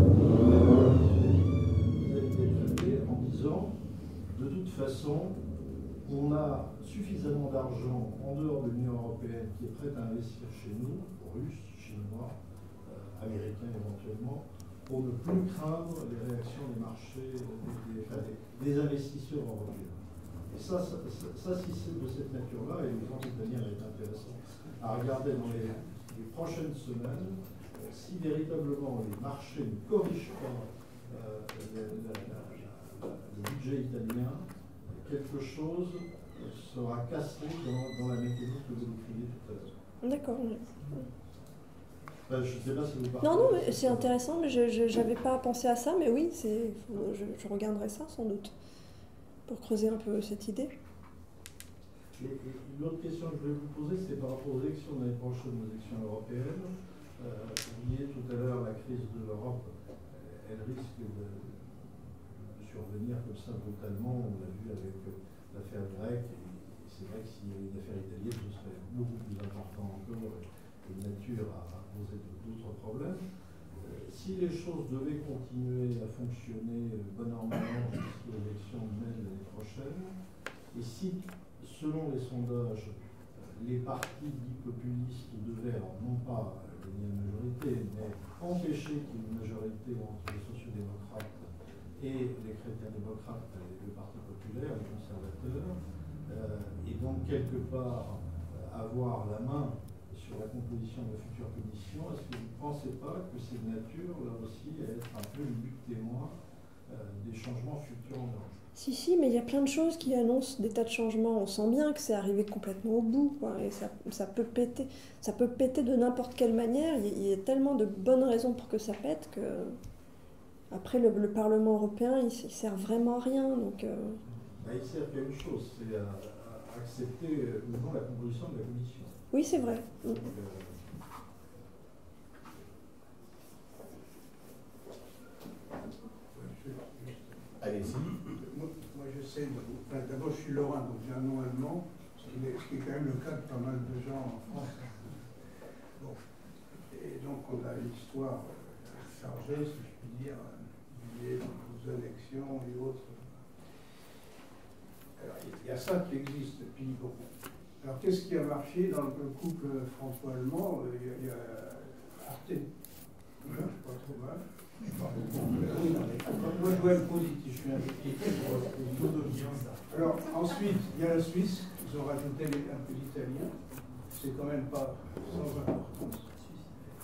vis-à-vis en disant, de toute façon, on a suffisamment d'argent en dehors de l'Union européenne qui est prête à investir chez nous, Russes, Chinois, Américains éventuellement, pour ne plus craindre les réactions des marchés, des investisseurs européens. Et ça si c'est de cette nature-là, et l'exemple italien est intéressant à regarder dans les prochaines semaines, si véritablement les marchés ne corrigent pas le budget italien, quelque chose sera cassé dans la mécanique que vous décriviez tout à l'heure.
D'accord.
Je ne sais pas si vous partagez.
Non, mais c'est intéressant, mais je n'avais pas pensé à ça, mais oui, je regarderai ça sans doute, pour creuser un peu cette idée.
Et l'autre question que je voulais vous poser, c'est par rapport aux élections de l'année prochaine, aux élections européennes. Vous disiez tout à l'heure, la crise de l'Europe, elle risque de survenir comme ça brutalement. On l'a vu avec l'affaire grecque, et c'est vrai que s'il y avait une affaire italienne, ce serait beaucoup plus important encore, et de nature à poser d'autres problèmes. Si les choses devaient continuer à fonctionner bon an mal an jusqu'aux élections de mai de l'année prochaine, et si, selon les sondages, les partis dits populistes devaient, alors non pas gagner la majorité, mais empêcher qu'il y ait une majorité entre les sociodémocrates et les chrétiens-démocrates, le Parti populaire, les conservateurs, et donc quelque part avoir la main sur la composition de la future commission, est-ce que vous ne pensez pas que c'est de nature, là aussi, à être un peu le but témoin des changements futurs en Europe?
Si, mais il y a plein de choses qui annoncent des tas de changements. On sent bien que c'est arrivé complètement au bout, quoi, et ça peut péter. Ça peut péter de n'importe quelle manière. Il y a tellement de bonnes raisons pour que ça pète que... Après, le Parlement européen, il sert vraiment à rien. Donc,
il sert à une chose, c'est à accepter ou non la composition de la commission.
Oui, c'est vrai.
Donc,
allez-y. Moi j'essaie de... Enfin, d'abord, je suis lorrain, donc j'ai un nom allemand, ce qui est quand même le cas de pas mal de gens en France. Bon. Et donc, on a une histoire chargée, si je puis dire, liée aux élections et autres. Alors, il y a ça qui existe. Et puis, bon. Alors, qu'est-ce qui a marché dans le couple franco-allemand? Il y a Arte. Je ne suis pas trop mal. Moi, je vois le positif. Je suis un petit. Alors, ensuite, il y a la Suisse. Ils ont rajouté un peu d'italien. C'est quand même pas sans importance.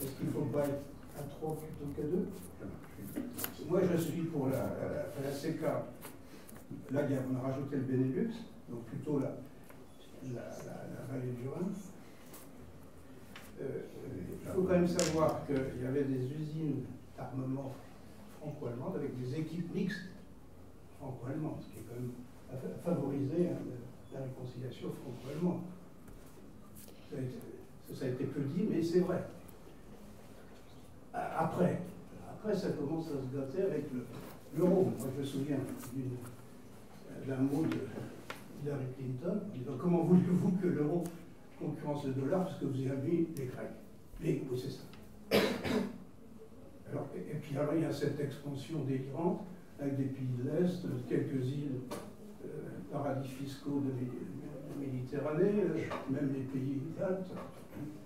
Est-ce qu'il ne faut pas être à 3 plutôt qu'à 2? Moi, je suis pour la CK. Là, on a rajouté le Benelux, donc plutôt la vallée du Rhin. Il faut quand même savoir qu'il y avait des usines d'armement franco-allemandes avec des équipes mixtes franco-allemandes, ce qui est quand même à favoriser la réconciliation franco-allemande. Ça a été peu dit, mais c'est vrai. Après, ça commence à se gâter avec l'euro. Moi, je me souviens d'un mot de Hillary Clinton, en disant comment voulez-vous que l'euro concurrence le dollar parce que vous y avez mis les Grecs. Oui, c'est ça. Alors, et puis alors il y a cette expansion délirante avec des pays de l'Est, quelques îles, paradis fiscaux de Méditerranée, même les pays baltes.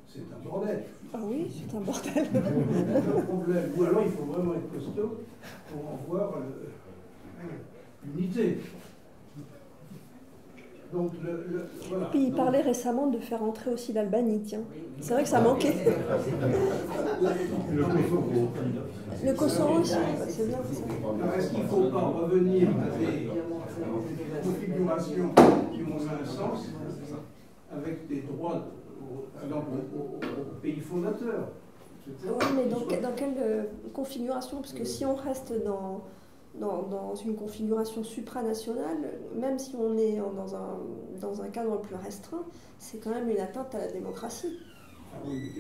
C'est un bordel.
Ah oui, c'est un bordel.
C'est un problème. Ou alors il faut vraiment être costaud pour en voir l'unité. Donc, voilà.
Puis il parlait récemment de faire entrer aussi l'Albanie, tiens. C'est vrai que ça manquait. Le Kosovo aussi, c'est bien ça.
Est-ce qu'il ne faut pas revenir à des configurations qui ont un sens avec des droits, par exemple, aux pays fondateurs? etc.
Oui, mais dans quelle configuration? Parce que si on reste dans une configuration supranationale, même si on est dans un cadre plus restreint, c'est quand même une atteinte à la démocratie.
Ah oui,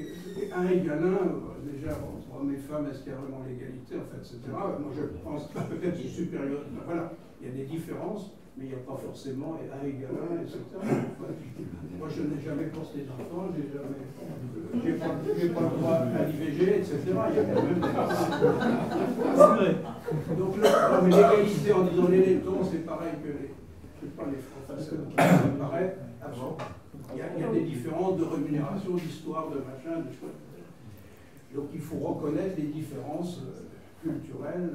un égale un, déjà, entre hommes et femmes, est-ce qu'il y a vraiment l'égalité, en fait, etc. Moi, je pense peut-être du supérieur. Voilà, il y a des différences, mais il n'y a pas forcément un égale un, etc. Moi, je n'ai jamais forcé les enfants, j'ai pas le droit à l'IVG, etc. Il y a quand même des...
C'est vrai.
Donc, l'égalité en disant les laitons, c'est pareil que les... Je ne sais pas, les Français, ça me paraît absent. Il y a des différences de rémunération, d'histoire, de machin, de choses. Donc il faut reconnaître les différences culturelles,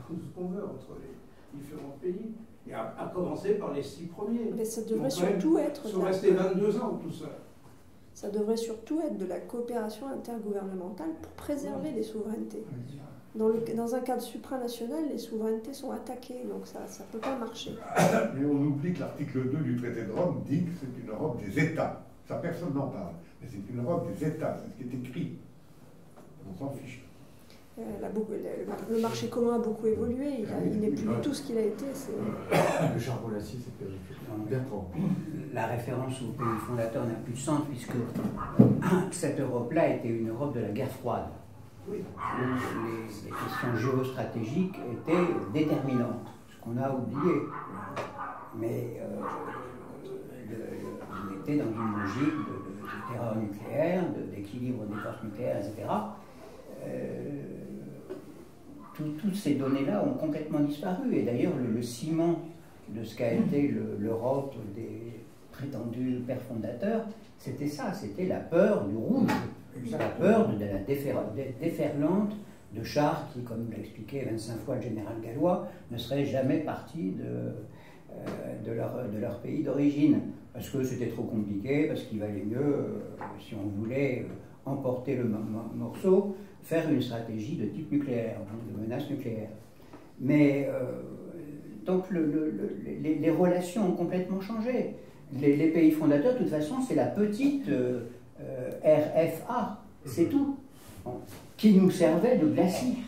tout ce qu'on veut entre les différents pays. Et à commencer par les 6 premiers.
Mais ça devrait surtout être...
Ils sont restés 22 ans, tout ça.
Ça devrait surtout être de la coopération intergouvernementale pour préserver les souverainetés. Dans un cadre supranational, les souverainetés sont attaquées, donc ça ne peut pas marcher.
Mais on oublie que l'article 2 du traité de Rome dit que c'est une Europe des États. Ça, personne n'en parle. Mais c'est une Europe des États, c'est ce qui est écrit. On s'en fiche.
Le marché commun a beaucoup évolué, il n'est plus du tout ce qu'il a été.
Le charbon à l'acier, c'était Bertrand.
La référence au pays fondateur n'a plus de sens, puisque cette Europe-là était une Europe de la guerre froide.
Oui.
Les questions géostratégiques étaient déterminantes, ce qu'on a oublié. Mais on était dans une logique de terreur nucléaire, d'équilibre des forces nucléaires, etc. Toutes ces données-là ont complètement disparu. Et d'ailleurs, le ciment de ce qu'a été l'Europe des prétendus pères fondateurs, c'était ça, c'était la peur du rouge. La peur de la déferlante de chars qui, comme l'a expliqué 25 fois le général gallois, ne seraient jamais partis de leur pays d'origine. Parce que c'était trop compliqué, parce qu'il valait mieux, si on voulait emporter le morceau, faire une stratégie de type nucléaire, de menace nucléaire. Mais donc les relations ont complètement changé. Les pays fondateurs, de toute façon, c'est la petite RFA, c'est tout, qui nous servait de glacis.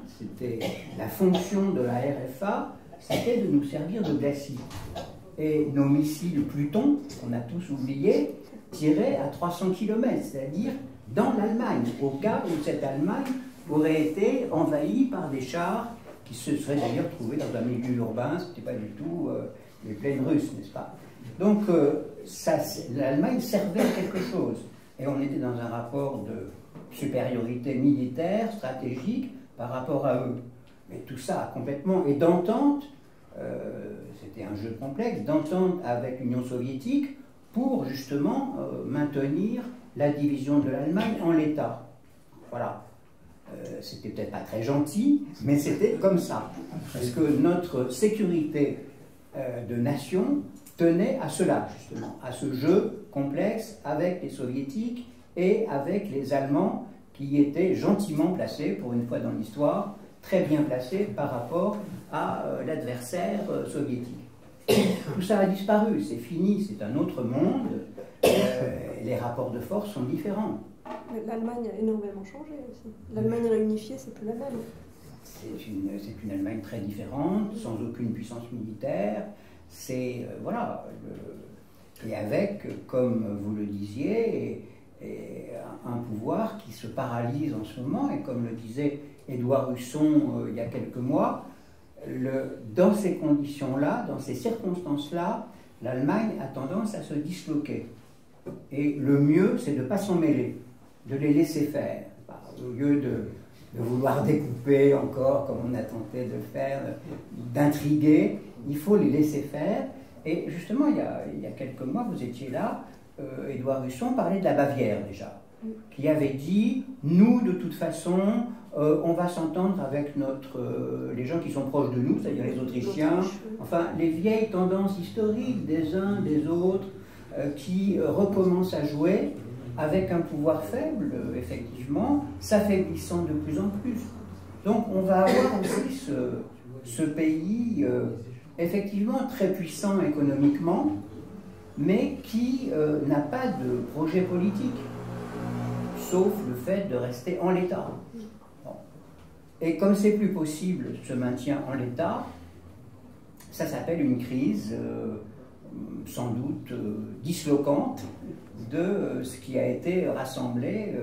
C'était la fonction de la RFA, c'était de nous servir de glacis. Et nos missiles Pluton, qu'on a tous oubliés, tiraient à 300 km, c'est-à-dire dans l'Allemagne, au cas où cette Allemagne aurait été envahie par des chars qui se seraient d'ailleurs trouvés dans un milieu urbain, ce n'était pas du tout les plaines russes, n'est-ce pas? Donc l'Allemagne servait à quelque chose. Et on était dans un rapport de supériorité militaire, stratégique, par rapport à eux. Mais tout ça complètement, et d'entente, c'était un jeu complexe, d'entente avec l'Union soviétique pour justement maintenir la division de l'Allemagne en l'État. Voilà. C'était peut-être pas très gentil, mais c'était comme ça. Parce que notre sécurité de nation tenait à cela, justement, à ce jeu complexe avec les soviétiques et avec les Allemands qui étaient gentiment placés, pour une fois dans l'histoire, très bien placés par rapport à l'adversaire soviétique. Tout ça a disparu, c'est fini, c'est un autre monde, les rapports de force sont différents.
L'Allemagne a énormément changé aussi. L'Allemagne réunifiée, c'est plus la même.
C'est une Allemagne très différente, sans aucune puissance militaire. C'est, voilà, et avec, comme vous le disiez, un pouvoir qui se paralyse en ce moment, et comme le disait Édouard Husson il y a quelques mois, dans ces conditions-là, dans ces circonstances-là, l'Allemagne a tendance à se disloquer. Et le mieux, c'est de ne pas s'en mêler, de les laisser faire, au lieu de vouloir découper encore, comme on a tenté de faire, d'intriguer. Il faut les laisser faire. Et justement, il y a quelques mois, vous étiez là, Édouard Husson parlait de la Bavière déjà, qui avait dit, nous, de toute façon, on va s'entendre avec les gens qui sont proches de nous, c'est-à-dire les Autrichiens, enfin, les vieilles tendances historiques des uns, des autres, qui recommencent à jouer avec un pouvoir faible, effectivement, s'affaiblissant de plus en plus. Donc on va avoir aussi ce pays, effectivement, très puissant économiquement, mais qui n'a pas de projet politique. sauf le fait de rester en l'état. Bon. Et comme c'est plus possible ce maintien en l'état, ça s'appelle une crise sans doute dislocante de ce qui a été rassemblé,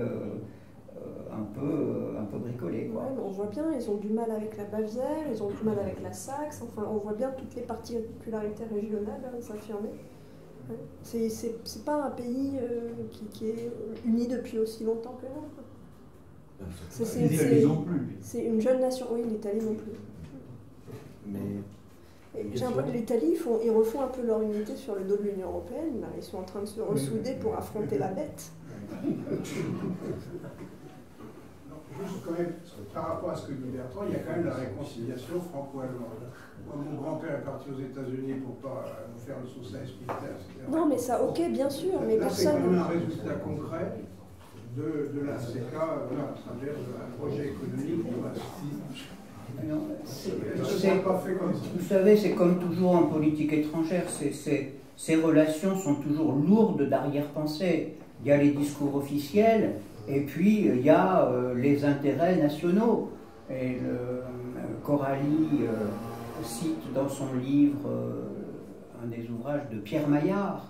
un peu bricolé. Quoi.
Ouais, on voit bien, ils ont du mal avec la Bavière, ils ont du mal avec la Saxe, enfin on voit bien toutes les particularités régionales s'affirmer. Ouais. C'est pas un pays qui est uni depuis aussi longtemps que nous. C'est une jeune nation, oui, l'Italie non plus. Mais j'ai l'impression que l'Italie, ils refont un peu leur unité sur le dos de l'Union européenne. Là. Ils sont en train de se ressouder pour affronter la bête.
Juste quand même, par rapport à ce que dit Bertrand, il y a quand même la réconciliation franco-allemande. Moi, mon grand-père est parti aux États-Unis pour pas nous faire le saucisse militaire, etc.
Non, mais ça, ok, bien sûr, mais
là,
personne...
c'est quand même un résultat concret de la CK, voilà, à travers un projet économique.
Vous savez, c'est comme toujours en politique étrangère, ces relations sont toujours lourdes d'arrière-pensée. Il y a les discours officiels, et puis il y a les intérêts nationaux. Et Coralie cite dans son livre un des ouvrages de Pierre Maillard,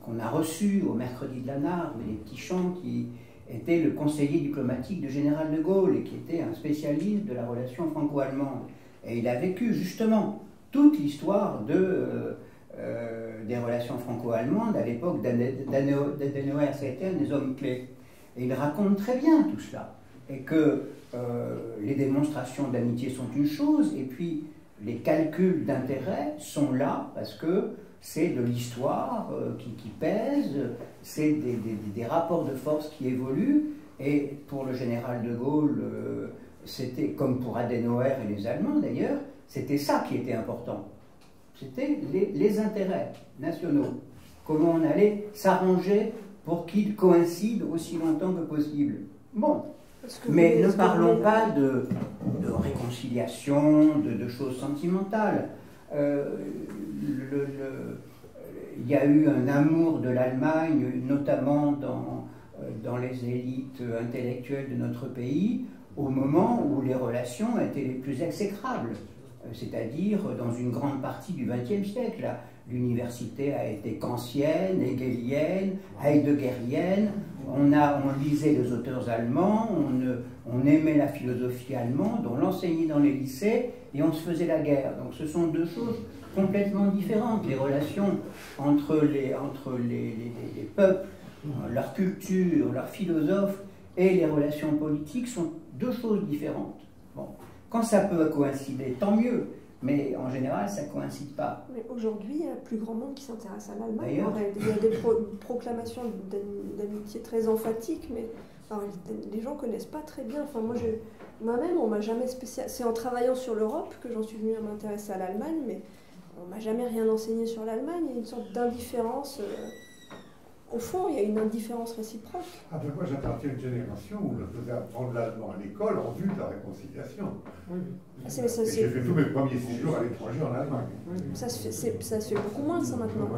qu'on a reçu au mercredi de la Nargue, les petits champs, qui était le conseiller diplomatique du général de Gaulle et qui était un spécialiste de la relation franco-allemande. Et il a vécu justement toute l'histoire des relations franco-allemandes à l'époque d'Adenauer. Ça a été un des hommes clés. Et il raconte très bien tout cela. Et que les démonstrations d'amitié sont une chose, et puis les calculs d'intérêt sont là parce que c'est de l'histoire qui pèse, c'est des rapports de force qui évoluent, et pour le général de Gaulle, c'était comme pour Adenauer et les Allemands d'ailleurs, c'était ça qui était important. C'était les intérêts nationaux, comment on allait s'arranger pour qu'ils coïncident aussi longtemps que possible. Bon, mais ne parlons pas de réconciliation, de choses sentimentales. Il y a eu un amour de l'Allemagne, notamment dans les élites intellectuelles de notre pays, au moment où les relations étaient les plus exécrables, c'est-à-dire dans une grande partie du XXe siècle. L'université a été kantienne, hegelienne, heideggerienne, on lisait les auteurs allemands, on aimait la philosophie allemande, on l'enseignait dans les lycées et on se faisait la guerre. Donc ce sont deux choses complètement différentes. Les relations entre les peuples, leur culture, leurs philosophes et les relations politiques sont deux choses différentes. Bon. Quand ça peut coïncider, tant mieux, mais en général, ça ne coïncide pas.
Mais aujourd'hui, il y a plus grand monde qui s'intéresse à l'Allemagne. Il y a des proclamations d'amitié très emphatiques, mais alors, les gens ne connaissent pas très bien. Enfin, moi-même, on m'a jamais spécial. C'est en travaillant sur l'Europe que j'en suis venue à m'intéresser à l'Allemagne, mais on m'a jamais rien enseigné sur l'Allemagne. Il y a une sorte d'indifférence. Au fond, il y a une indifférence réciproque.
Ah ben moi, j'appartiens à une génération où je faisais apprendre l'allemand à l'école en vue de la réconciliation. Oui.
J'ai
fait tous mes premiers séjours à l'étranger en Allemagne.
Oui. Ça se fait beaucoup moins, ça, maintenant.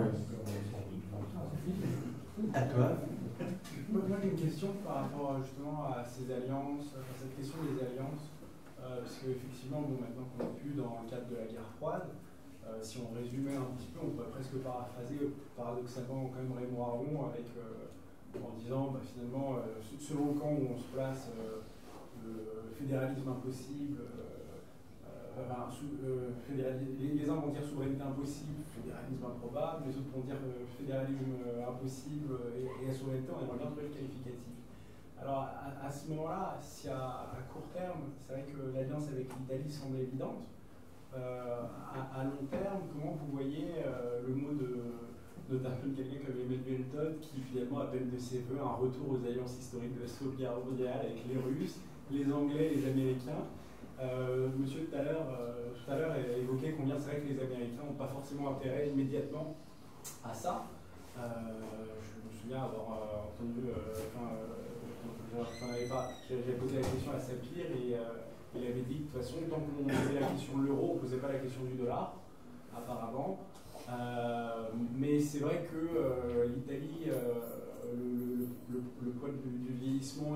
À toi.
Moi, j'ai une question par rapport justement à ces alliances, à cette question des alliances, parce qu'effectivement, maintenant qu'on n'est plus dans le cadre de la guerre froide, si on résumait un petit peu, on pourrait presque paraphraser paradoxalement quand même Raymond Aron en disant finalement, selon le camp où on se place, le fédéralisme impossible, les uns vont dire souveraineté impossible, fédéralisme improbable, les autres vont dire fédéralisme impossible et souveraineté, on aimerait bien trouver le qualificatif. Alors à ce moment-là, si à court terme, c'est vrai que l'alliance avec l'Italie semble évidente, à long terme, comment vous voyez le mot notamment de quelqu'un comme Emile Benton qui finalement appelle de ses voeux un retour aux alliances historiques de la Seconde Guerre mondiale avec les Russes, les Anglais, les Américains. Monsieur tout à l'heure a évoqué combien c'est vrai que les Américains n'ont pas forcément intérêt immédiatement à ça. Je me souviens avoir entendu, j'avais posé la question à Sapir et il avait dit que de toute façon, tant qu'on posait la question de l'euro, on ne posait pas la question du dollar, apparemment. Mais c'est vrai que l'Italie le poids du vieillissement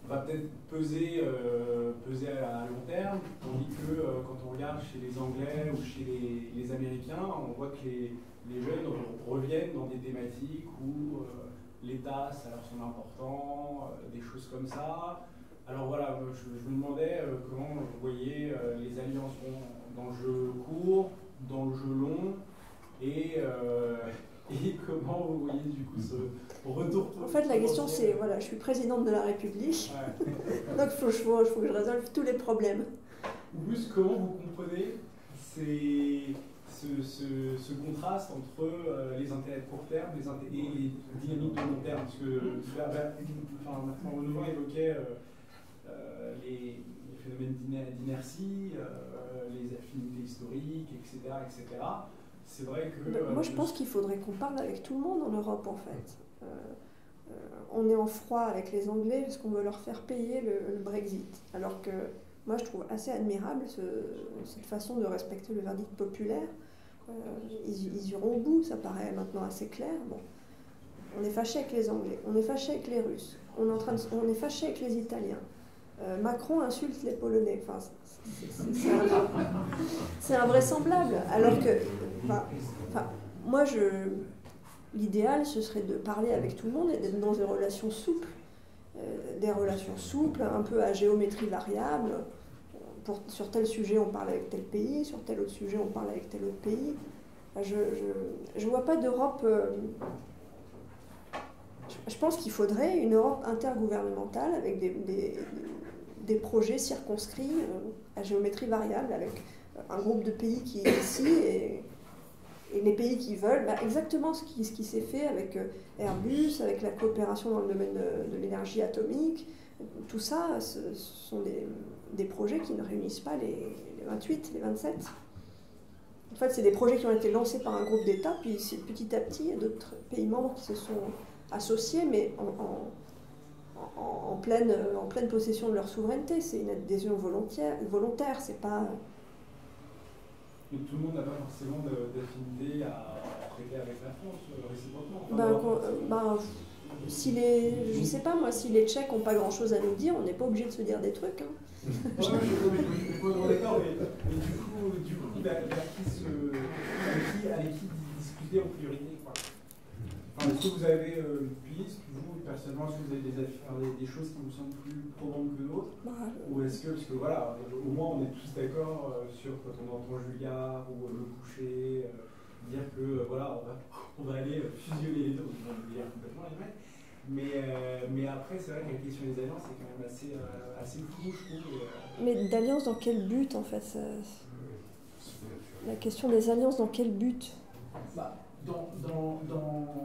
va peut-être peser à long terme, tandis que quand on regarde chez les Anglais ou chez les Américains, on voit que les jeunes reviennent dans des thématiques où l'État, ça leur semble important, des choses comme ça. Alors voilà, je me demandais comment vous voyez les alliances dans le jeu court, dans le jeu long, et comment vous voyez du coup ce retour.
En fait, la question c'est, voilà, je suis présidente de la République, donc il faut que je résolve tous les problèmes.
Ou plus, comment vous comprenez ce contraste entre les intérêts de court terme et les dynamiques de long terme, parce que Martin Renouvelin évoquait les phénomènes d'inertie, les affinités historiques, etc. C'est vrai que...
moi je pense qu'il faudrait qu'on parle avec tout le monde en Europe en fait. On est en froid avec les Anglais parce qu'on veut leur faire payer le Brexit, alors que moi je trouve assez admirable cette façon de respecter le verdict populaire. Ils iront au bout, ça paraît maintenant assez clair. Bon. On est fâché avec les Anglais, on est fâché avec les Russes, on est fâché avec les Italiens. Macron insulte les Polonais. Enfin, c'est invraisemblable. Alors que, moi, l'idéal, ce serait de parler avec tout le monde et d'être dans des relations souples. Un peu à géométrie variable. Sur tel sujet, on parle avec tel pays, sur tel autre sujet, on parle avec tel autre pays. Je vois pas d'Europe... Je pense qu'il faudrait une Europe intergouvernementale avec des projets circonscrits à géométrie variable, avec un groupe de pays qui est ici et les pays qui veulent, exactement ce qui s'est fait avec Airbus, avec la coopération dans le domaine de l'énergie atomique. Tout ça, ce sont des projets qui ne réunissent pas les 28, les 27. En fait, c'est des projets qui ont été lancés par un groupe d'États, puis petit à petit, il y a d'autres pays membres qui se sont associés, mais en pleine possession de leur souveraineté. C'est une adhésion volontaire, c'est pas...
Mais tout le monde n'a pas forcément d'affinité à traiter avec la France, réciproquement. Je sais pas moi, si les Tchèques n'ont pas grand-chose à nous dire, on n'est pas obligé de se dire des trucs. Je suis d'accord, mais du coup, avec qui discuter en priorité, quoi. Est-ce que vous avez une piste, vous, personnellement, est-ce que vous avez des choses qui vous semblent plus probantes que d'autres? Ou est-ce que, parce que voilà, au moins on est tous d'accord sur quand on entend Julliard ou Le Coucher dire que voilà, on va aller fusionner les deux, on va dire complètement les mecs. Mais après, c'est vrai que la question des alliances est quand même assez floue, je trouve.
Mais d'alliance dans quel but, en fait La question des alliances dans quel but?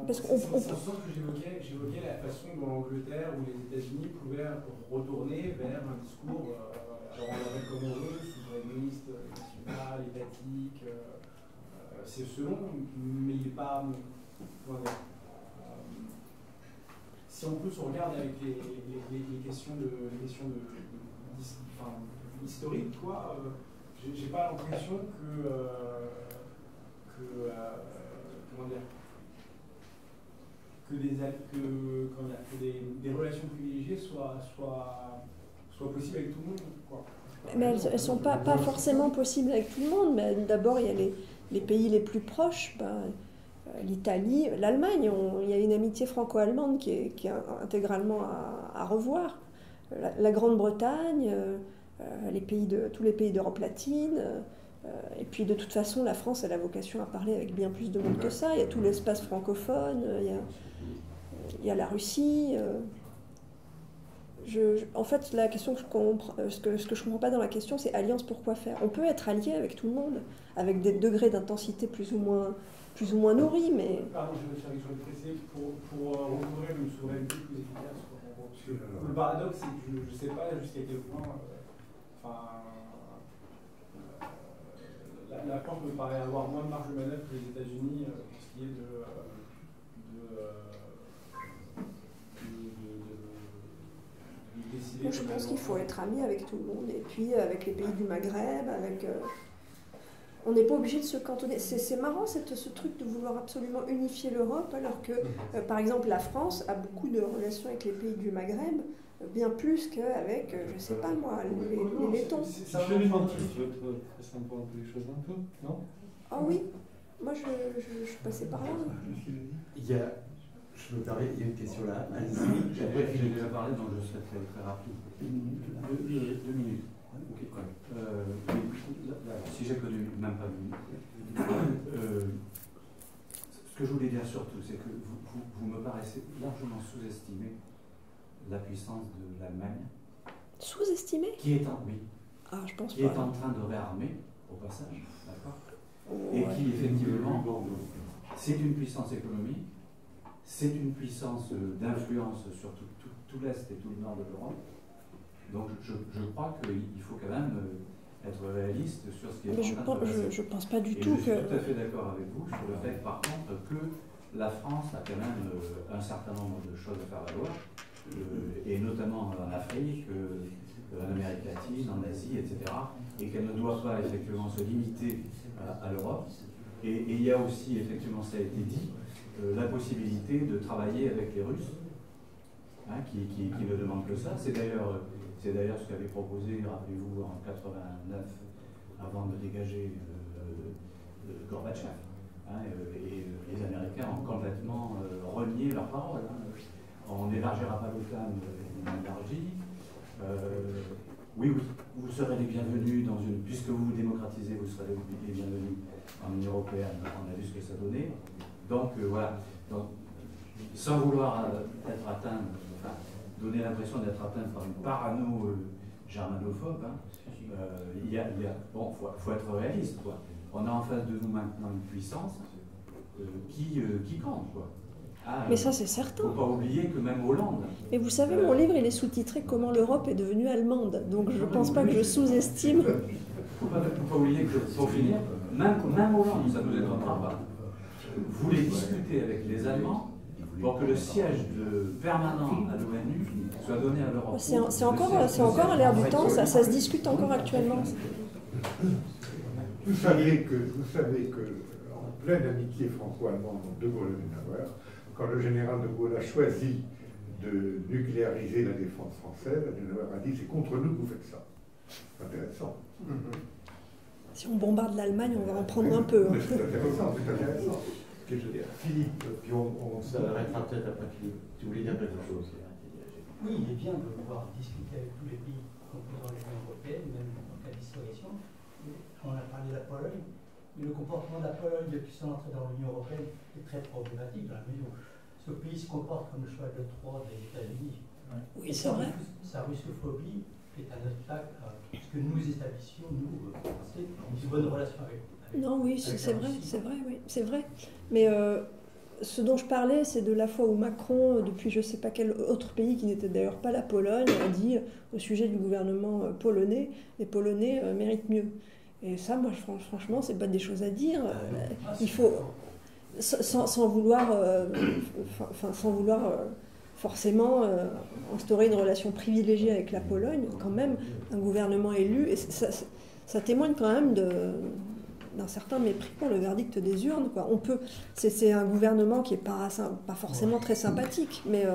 Parce qu'on sent que j'évoquais la façon dont l'Angleterre ou les États-Unis pouvaient retourner vers un discours, alors on l'appelle comme on veut, souverainiste, national, étatique, c'est selon, mais il n'est pas... si en plus on regarde avec les questions historiques, quoi, j'ai pas l'impression que des relations privilégiées soient possibles avec tout le monde, quoi.
Mais elles ne sont pas forcément possibles avec tout le monde. Mais d'abord, il y a les pays les plus proches, l'Italie, l'Allemagne. Il y a une amitié franco-allemande qui est intégralement à revoir. La Grande-Bretagne, tous les pays d'Europe latine. Et puis de toute façon, la France a la vocation à parler avec bien plus de monde que ça. Il y a tout l'espace francophone, il y a la Russie. En fait, la question que ce que je ne comprends pas dans la question, c'est alliance, pourquoi faire? On peut être allié avec tout le monde, avec des degrés d'intensité plus ou moins nourris, mais...
Pardon, je vais faire quelque chose de précis pour recouvrir une souveraineté plus efficace. Parce que le paradoxe, c'est que je ne sais pas jusqu'à quel point... la France me paraît avoir moins de marge de manœuvre que les États-Unis pour ce qui est de décider.
Moi, je pense qu'il faut être ami avec tout le monde, et puis avec les pays du Maghreb, avec On n'est pas obligé de se cantonner. C'est marrant ce truc de vouloir absolument unifier l'Europe, alors que, par exemple, la France a beaucoup de relations avec les pays du Maghreb, bien plus qu'avec, je ne sais pas moi, les Lettons.
C'est absolument triste votre façon de voir les choses un peu, non?
Ah oui, moi je suis passée par là.
Il y a, je me permets, il y a une question là.
Après, j'ai déjà parlé, donc je serai très, très rapide. 2 minutes. Si j'ai connu, même pas 2 minutes. Ce que je voulais dire surtout, c'est que vous me paraissez largement sous-estimer la puissance de l'Allemagne.
Sous-estimé?
Qui est en, oui.
Ah, je pense
qui
pas.
est en train de réarmer, au passage, d'accord?
Ouais.
Et qui, effectivement, c'est une puissance économique, c'est une puissance d'influence sur tout l'Est et tout le Nord de l'Europe. Donc je crois qu'il faut quand même être réaliste sur ce qui est en train de se passer.
Je pense pas du
et
tout
je suis
que...
tout à fait d'accord avec vous sur le fait, par contre, que la France a quand même un certain nombre de choses à faire valoir, et notamment en Afrique, en Amérique latine, en Asie, etc., et qu'elle ne doit pas effectivement se limiter à l'Europe. Et il y a aussi, effectivement, ça a été dit, la possibilité de travailler avec les Russes, hein, qui ne demandent que ça. C'est d'ailleurs ce qu'avait proposé, rappelez-vous, en 89, avant de dégager Gorbatchev. Hein, et les Américains ont complètement renié leurs paroles. Hein. On n'élargira pas l'OTAN, on élargit. Oui, vous serez les bienvenus dans une... Puisque vous vous démocratisez, vous serez les bienvenus en Union européenne. On a vu ce que ça donnait. Donc, voilà. Donc, sans vouloir être atteint, enfin, donner l'impression d'être atteint par une parano germanophobe, hein, bon, faut être réaliste, quoi. On a en face de nous maintenant une puissance qui compte, quoi.
Mais ça, c'est certain.
Il ne faut pas oublier que même Hollande...
Et vous savez, mon livre, il est sous-titré « Comment l'Europe est devenue allemande ». Donc je ne pense pas que je sous-estime...
Il ne faut pas oublier que, pour finir, même Hollande, ça ne nous étonnera pas, voulait discuter avec les Allemands pour que le siège permanent à l'ONU soit donné à l'Europe.
C'est encore à l'ère du temps, ça se discute encore actuellement.
Vous savez que en pleine amitié franco-allemande entre De Gaulle et Adenauer, quand le général de Gaulle a choisi de nucléariser la défense française, Adenauer a dit « c'est contre nous que vous faites ça ». C'est intéressant.
Si on bombarde l'Allemagne, on va en prendre un peu. Hein.
C'est intéressant, c'est intéressant.
Philippe, puis on s'arrêtera peut-être après Philippe. Tu voulais dire quelque chose?
Oui, il est bien de pouvoir discuter avec tous les pays composant l'Union européenne, même en cas dissolution. On a parlé de la Pologne, mais le comportement de la Pologne depuis son entrée dans l'Union européenne est très problématique dans la mesure où ce pays se comporte comme le cheval de Troie des États-Unis.
Oui, c'est vrai.
Sa russophobie est un obstacle à ce que nous établissions, nous, Français, une bonne relation avec.
Non, oui, c'est vrai, oui, c'est vrai. Mais ce dont je parlais, c'est de la fois où Macron, depuis je ne sais pas quel autre pays, qui n'était d'ailleurs pas la Pologne, a dit au sujet du gouvernement polonais, les Polonais méritent mieux. Et ça, moi, franchement, c'est pas des choses à dire. Il faut, sans vouloir forcément instaurer une relation privilégiée avec la Pologne, quand même, un gouvernement élu, et ça témoigne quand même d'un certain mépris pour le verdict des urnes, quoi. C'est un gouvernement qui n'est pas forcément très sympathique, mais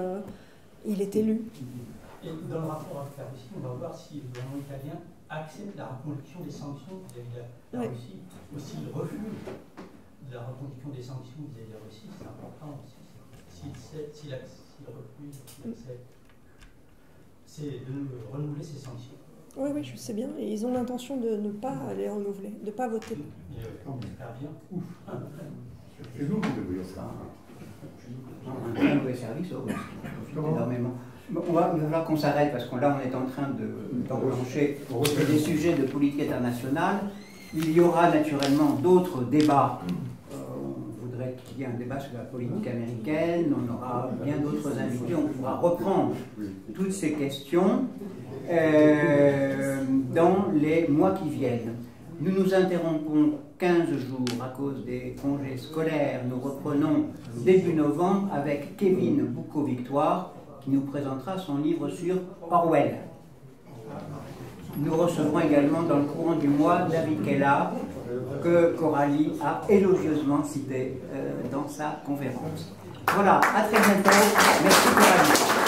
il est élu.
Et dans le rapport avec la Russie, on va voir si le gouvernement italien accepte la reconduction des sanctions vis-à-vis de la Russie, ou s'il refuse de la reconduction des sanctions vis-à-vis de la Russie, c'est important aussi. S'il refuse, s'il accepte, c'est de renouveler ces sanctions.
Oui, je sais bien. Et ils ont l'intention de ne pas les renouveler, de ne pas voter.
On espère bien. Ouf.
C'est nous qui devrions ça.
Un très mauvais service aux Russes. Énormément. Bon, il va falloir qu'on s'arrête parce que là, on est en train d'enclencher des sujets de politique internationale. Il y aura naturellement d'autres débats. On voudrait qu'il y ait un débat sur la politique américaine. On aura bien d'autres invités. On pourra reprendre toutes ces questions dans les mois qui viennent. Nous nous interrompons 15 jours à cause des congés scolaires. Nous reprenons début novembre avec Kevin Boucault-Victoire qui nous présentera son livre sur Orwell. nous recevrons également dans le courant du mois David Kella, que Coralie a élogieusement cité dans sa conférence. Voilà, à très bientôt. Merci Coralie.